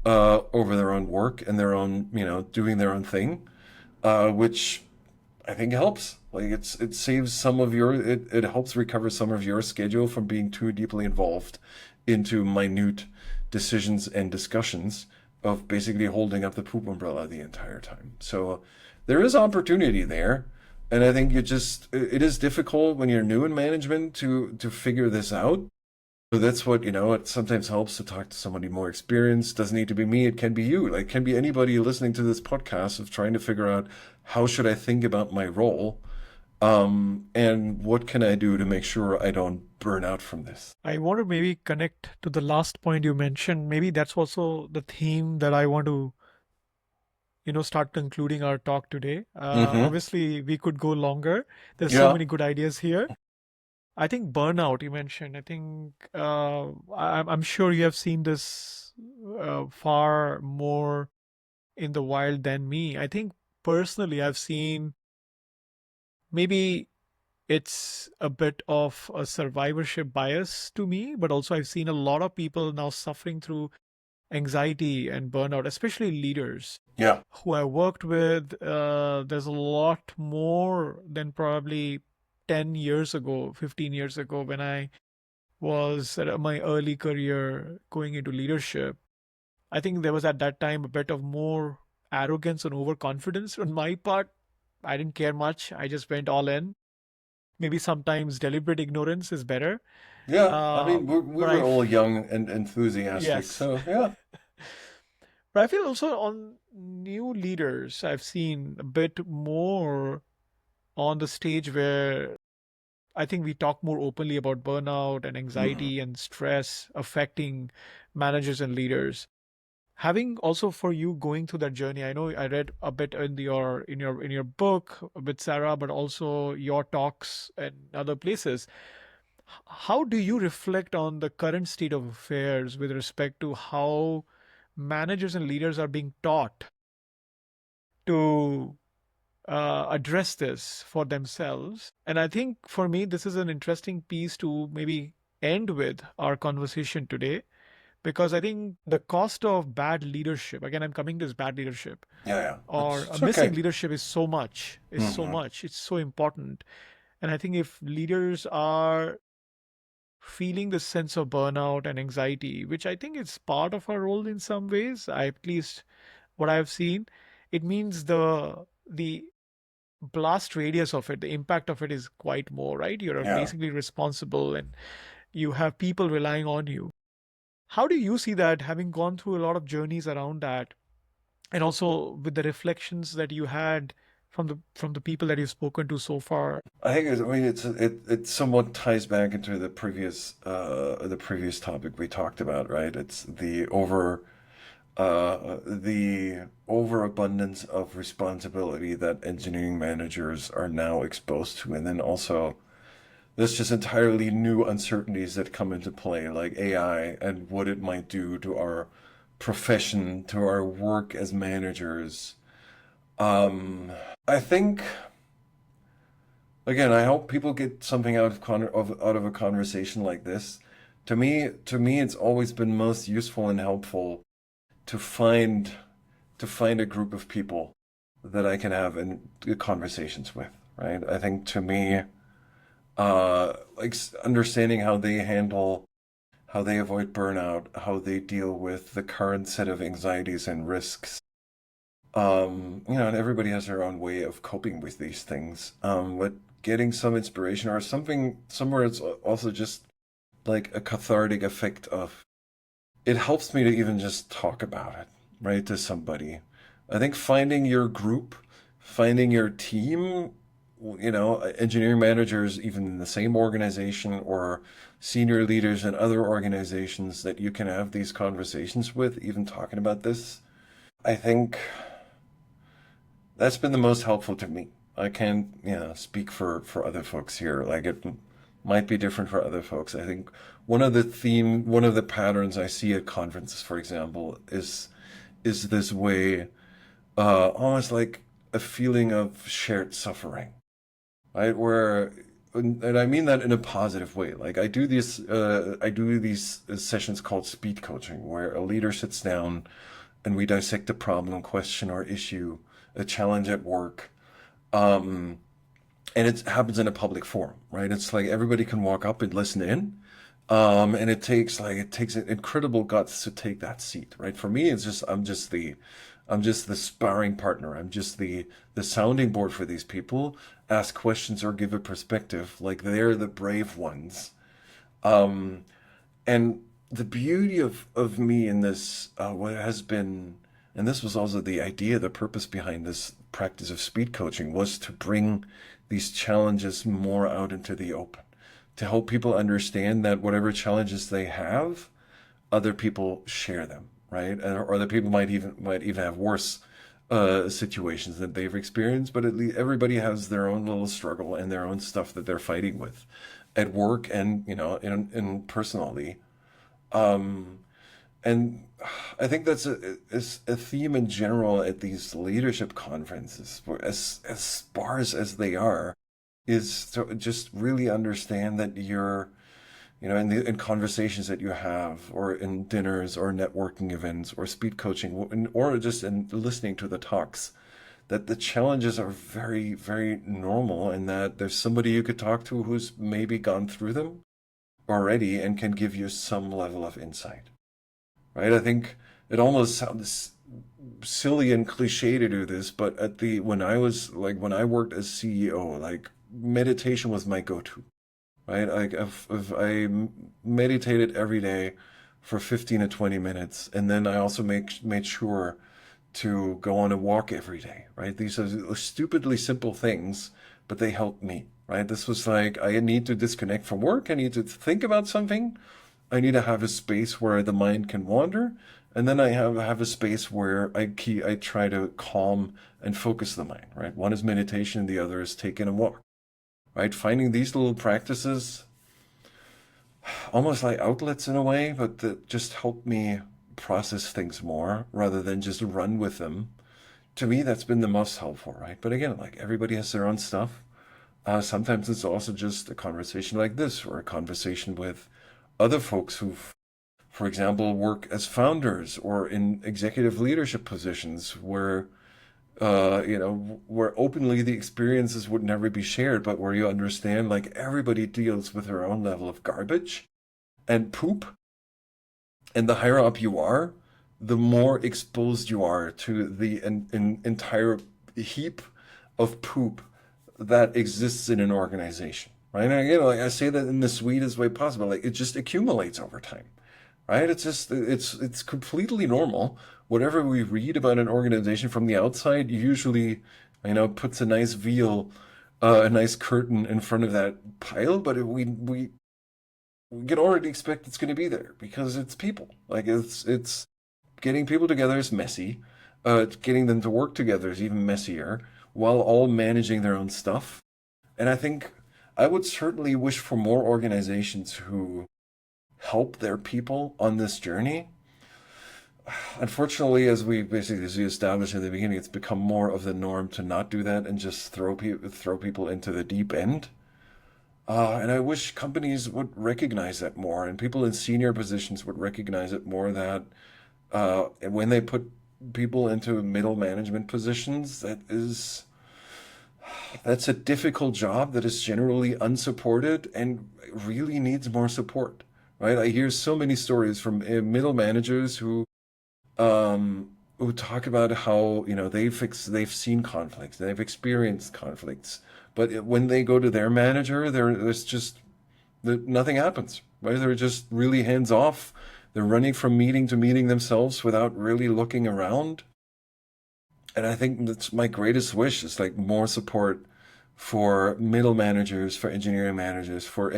[SPEAKER 2] over their own work and their own, doing their own thing, which I think helps. Like it saves some of it helps recover some of your schedule from being too deeply involved into minute decisions and discussions of basically holding up the poop umbrella the entire time. So there is opportunity there. And I think it is difficult when you're new in management to figure this out. So that's what, it sometimes helps to talk to somebody more experienced. Doesn't need to be me, it can be you. Like, it can be anybody listening to this podcast of trying to figure out how should I think about my role, and what can I do to make sure I don't burn out from this.
[SPEAKER 1] I want to maybe connect to the last point you mentioned. Maybe that's also the theme that I want to, start concluding our talk today.
[SPEAKER 2] Mm-hmm.
[SPEAKER 1] Obviously, we could go longer. There's so
[SPEAKER 2] Yeah.
[SPEAKER 1] many good ideas here. I think burnout you mentioned. I think I'm sure you have seen this far more in the wild than me. I think personally, I've seen maybe it's a bit of a survivorship bias to me, but also I've seen a lot of people now suffering through anxiety and burnout, especially leaders
[SPEAKER 2] Yeah.
[SPEAKER 1] who I worked with. There's a lot more than probably 10 years ago, 15 years ago, when I was at my early career going into leadership. I think there was at that time a bit of more arrogance and overconfidence on my part. I didn't care much. I just went all in. Maybe sometimes deliberate ignorance is better.
[SPEAKER 2] Yeah. I
[SPEAKER 1] Uh,
[SPEAKER 2] mean, we
[SPEAKER 1] but
[SPEAKER 2] were all young and enthusiastic.
[SPEAKER 1] yes.
[SPEAKER 2] So, yeah.
[SPEAKER 1] But I feel also on new leaders, I've seen a bit more on the stage where I think we talk more openly about burnout and
[SPEAKER 2] Mm-hmm.
[SPEAKER 1] anxiety and stress affecting managers and leaders. Having also for you going through that journey, I know I read a bit in your book with Sarah, but also your talks and other places. How do you reflect on the current state of affairs with respect to how managers and leaders are being taught to address this for themselves? And I think for me, this is an interesting piece to maybe end with our conversation today, because I think the cost of bad leadership, again, I'm coming to this bad leadership
[SPEAKER 2] Yeah. Yeah.
[SPEAKER 1] or a
[SPEAKER 2] It's
[SPEAKER 1] missing
[SPEAKER 2] okay.
[SPEAKER 1] leadership
[SPEAKER 2] Mm-hmm.
[SPEAKER 1] it's so important. And I think if leaders are feeling the sense of burnout and anxiety, which I think is part of our role in some ways, at least what I've seen, it means the blast radius of it, the impact of it is quite more, right? You're
[SPEAKER 2] Yeah.
[SPEAKER 1] basically responsible, and You have people relying on you. How do you see that, having gone through a lot of journeys around that, and also with the reflections that you had from the people that you've spoken to so far?
[SPEAKER 2] I think I mean it somewhat ties back into the previous topic we talked about, right? It's the overabundance of responsibility that engineering managers are now exposed to, and then also there's just entirely new uncertainties that come into play, like AI and what it might do to our profession, to our work as managers. Um, I think again, I hope people get something out of a conversation like this. To me, it's always been most useful and helpful to find to find a group of people that I can have conversations with. Right? I think to me, understanding how they handle, how they avoid burnout, how they deal with the current set of anxieties and risks. And everybody has their own way of coping with these things. But getting some inspiration or something somewhere, it's also just like a cathartic effect of it helps me to even just talk about it, right, to somebody. I think finding your group, finding your team, engineering managers, even in the same organization, or senior leaders in other organizations that you can have these conversations with, even talking about this. I think that's been the most helpful to me. I can't, speak for other folks here. Like it might be different for other folks. I think one of the patterns I see at conferences, for example, is this way, almost like a feeling of shared suffering, right? And I mean that in a positive way. Like I do these sessions called speed coaching, where a leader sits down and we dissect a problem, question, or issue, a challenge at work. Um, and it happens in a public forum, right? It's like everybody can walk up and listen in. And it takes incredible guts to take that seat, right? For me, I'm just the sparring partner. I'm just the sounding board for these people. Ask questions or give a perspective, like they're the brave ones. Um, and the beauty of me in this, what has been, and this was also the idea, the purpose behind this practice of speed coaching, was to bring these challenges more out into the open, to help people understand that whatever challenges they have, other people share them, right? Or other people might even have worse situations that they've experienced, but at least everybody has their own little struggle and their own stuff that they're fighting with at work and in personally. Um, and I think that's is a theme in general at these leadership conferences, as sparse as they are, is to just really understand that in conversations that you have, or in dinners, or networking events, or speed coaching, or just in listening to the talks, that the challenges are very, very normal, and that there's somebody you could talk to who's maybe gone through them already and can give you some level of insight, right? I think it almost sounds silly and cliche to do this, but when I worked as CEO, like meditation was my go-to, right? Like if I meditated every day for 15 to 20 minutes, and then I also made sure to go on a walk every day, right? These are stupidly simple things, but they helped me, right? This was like, I need to disconnect from work. I need to think about something. I need to have a space where the mind can wander. And then I have a space where I try to calm and focus the mind, right? One is meditation, the other is taking a walk, right? Finding these little practices, almost like outlets in a way, but that just help me process things more rather than just run with them. To me, that's been the most helpful, right? But again, like everybody has their own stuff. Sometimes it's also just a conversation like this, or a conversation with other folks who, for example, work as founders or in executive leadership positions where openly the experiences would never be shared, but where you understand like everybody deals with their own level of garbage and poop. And the higher up you are, the more exposed you are to the entire heap of poop that exists in an organization, right? And again, like I say that in the sweetest way possible, like it just accumulates over time, right? It's just it's completely normal. Whatever we read about an organization from the outside usually, puts a nice veil, a nice curtain in front of that pile, but we can already expect it's going to be there because it's people. Like it's getting people together is messy. Getting them to work together is even messier while all managing their own stuff. And I think I would certainly wish for more organizations who help their people on this journey. Unfortunately, as we established in the beginning, it's become more of the norm to not do that and just throw people into the deep end. And I wish companies would recognize that more, and people in senior positions would recognize it more that when they put people into middle management positions, that's a difficult job that is generally unsupported and really needs more support, right? I hear so many stories from middle managers who talk about how they've seen conflicts, they've experienced conflicts, but when they go to their manager, there's just nothing happens, right? They're just really hands off. They're running from meeting to meeting themselves without really looking around. And I think that's my greatest wish is like more support for middle managers, for engineering managers, for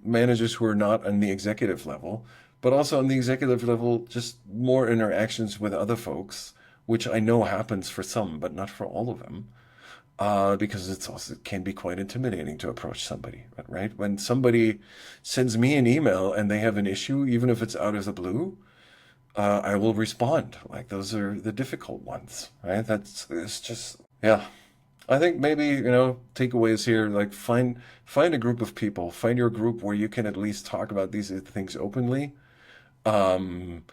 [SPEAKER 2] managers who are not on the executive level, but also on the executive level, just more interactions with other folks, which I know happens for some, but not for all of them. Because it can be quite intimidating to approach somebody, right? When somebody sends me an email and they have an issue, even if it's out of the blue, I will respond. Like those are the difficult ones, right? It's just yeah. I think maybe takeaways here, like find a group of people, find your group where you can at least talk about these things openly, um,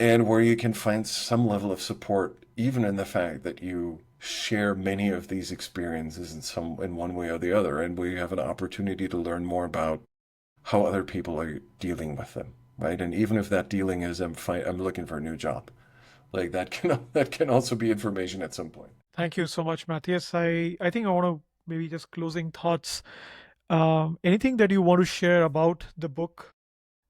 [SPEAKER 2] and where you can find some level of support, even in the fact that you share many of these experiences in one way or the other, and we have an opportunity to learn more about how other people are dealing with them, right? And even if that dealing is I'm looking for a new job, like that can that can also be information at some point.
[SPEAKER 1] Thank you so much, Matthias. I think I want to maybe just closing thoughts. Anything that you want to share about the book,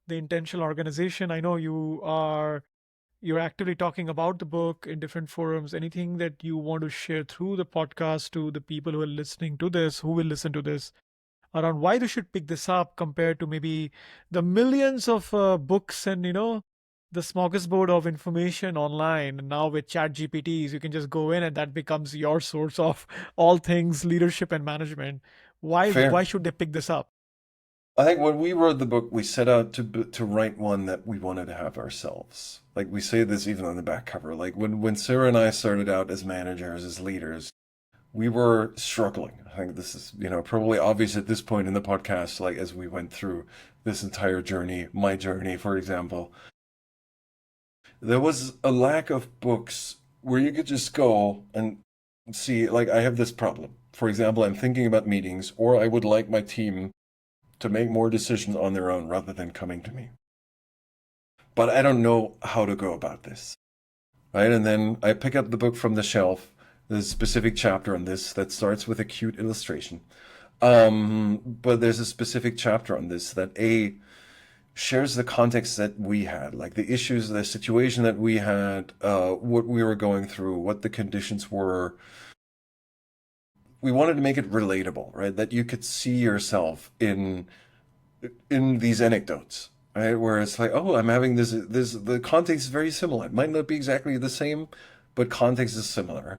[SPEAKER 1] The Intentional Organization? I know you're actively talking about the book in different forums. Anything that you want to share through the podcast to the people who are listening to this, who will listen to this, around why they should pick this up compared to maybe the millions of books and the smorgasbord of information online. And now with chat gpts you can just go in and that becomes your source of all things leadership and management. Why
[SPEAKER 2] Fair.
[SPEAKER 1] should they pick this up?
[SPEAKER 2] I think when we wrote the book, we set out to write one that we wanted to have ourselves. Like we say this even on the back cover. Like when Sarah and I started out as managers, as leaders, we were struggling. I think this is, probably obvious at this point in the podcast, like as we went through this entire journey, my journey, for example, there was a lack of books where you could just go and see, like, I have this problem. For example, I'm thinking about meetings, or I would like my team to make more decisions on their own rather than coming to me. But I don't know how to go about this, right? And then I pick up the book from the shelf. There's a specific chapter on this that starts with a cute illustration. But there's a specific chapter on this that shares the context that we had, like the issues, the situation that we had, what we were going through, what the conditions were. We wanted to make it relatable, right? That you could see yourself in these anecdotes, right? Where it's like, oh, I'm having the context is very similar. It might not be exactly the same, but context is similar.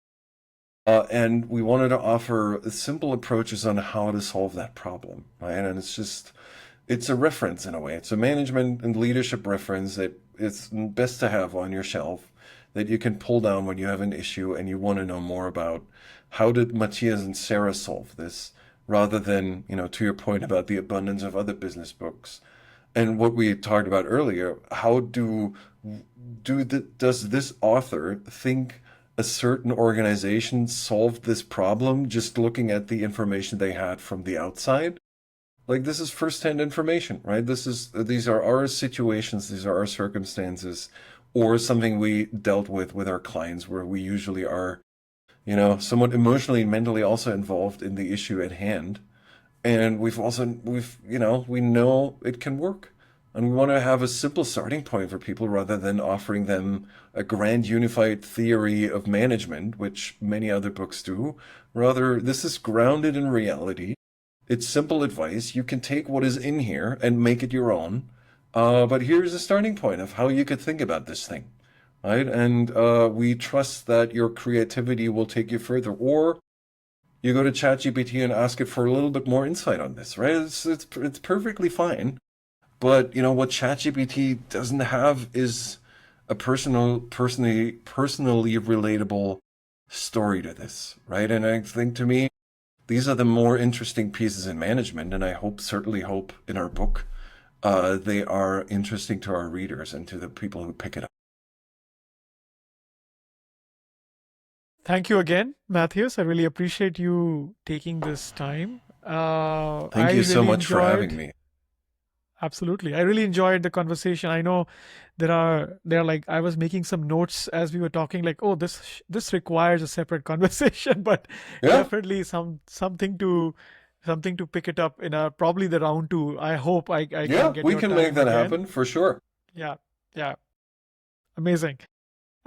[SPEAKER 2] And we wanted to offer simple approaches on how to solve that problem, right? And it's a reference in a way. It's a management and leadership reference that it's best to have on your shelf that you can pull down when you have an issue and you want to know more about how did Matthias and Sarah solve this, rather than, to your point about the abundance of other business books. And what we talked about earlier, how does this author think a certain organization solved this problem just looking at the information they had from the outside? Like this is firsthand information, right? These are our situations, these are our circumstances, or something we dealt with our clients where we usually are, somewhat emotionally and mentally also involved in the issue at hand. And we know it can work. And we want to have a simple starting point for people rather than offering them a grand unified theory of management, which many other books do. Rather, this is grounded in reality. It's simple advice. You can take what is in here and make it your own. But here's a starting point of how you could think about this thing, right? And we trust that your creativity will take you further. Or you go to ChatGPT and ask it for a little bit more insight on this, right? It's perfectly fine. But what ChatGPT doesn't have is a personally relatable story to this, right? And I think to me, these are the more interesting pieces in management, and I certainly hope in our book, they are interesting to our readers and to the people who pick it up.
[SPEAKER 1] Thank you again, Matthias. I really appreciate you taking this time.
[SPEAKER 2] Thank
[SPEAKER 1] I
[SPEAKER 2] you so
[SPEAKER 1] really
[SPEAKER 2] much for having
[SPEAKER 1] enjoyed.
[SPEAKER 2] me.
[SPEAKER 1] Absolutely. I really enjoyed the conversation. I know there are like I was making some notes as we were talking like, oh, this requires a separate conversation, but
[SPEAKER 2] Yeah,
[SPEAKER 1] definitely something to pick it up in a probably the round two. I hope I can
[SPEAKER 2] yeah,
[SPEAKER 1] get
[SPEAKER 2] we
[SPEAKER 1] your
[SPEAKER 2] can make
[SPEAKER 1] time
[SPEAKER 2] that
[SPEAKER 1] again.
[SPEAKER 2] happen for sure.
[SPEAKER 1] Yeah. Yeah. Amazing.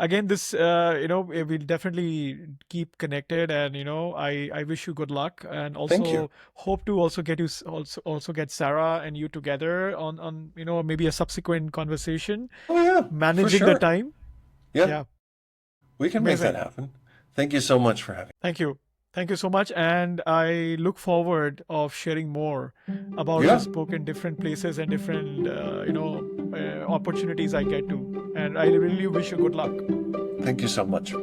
[SPEAKER 1] Again, this we'll definitely keep connected, and I wish you good luck, and
[SPEAKER 2] Thank you.
[SPEAKER 1] also hope to also get you also get Sarah and you together on maybe a subsequent conversation,
[SPEAKER 2] Oh, yeah, for
[SPEAKER 1] managing the
[SPEAKER 2] sure.
[SPEAKER 1] time.
[SPEAKER 2] Yeah,
[SPEAKER 1] Yeah.
[SPEAKER 2] we can make that
[SPEAKER 1] Amazing.
[SPEAKER 2] happen. Thank you so much for having
[SPEAKER 1] Thank you so much, and I look forward of sharing more
[SPEAKER 2] me.
[SPEAKER 1] about
[SPEAKER 2] Yeah,
[SPEAKER 1] this book in different places and different opportunities I get to, and I really wish you good luck.
[SPEAKER 2] thank you so much.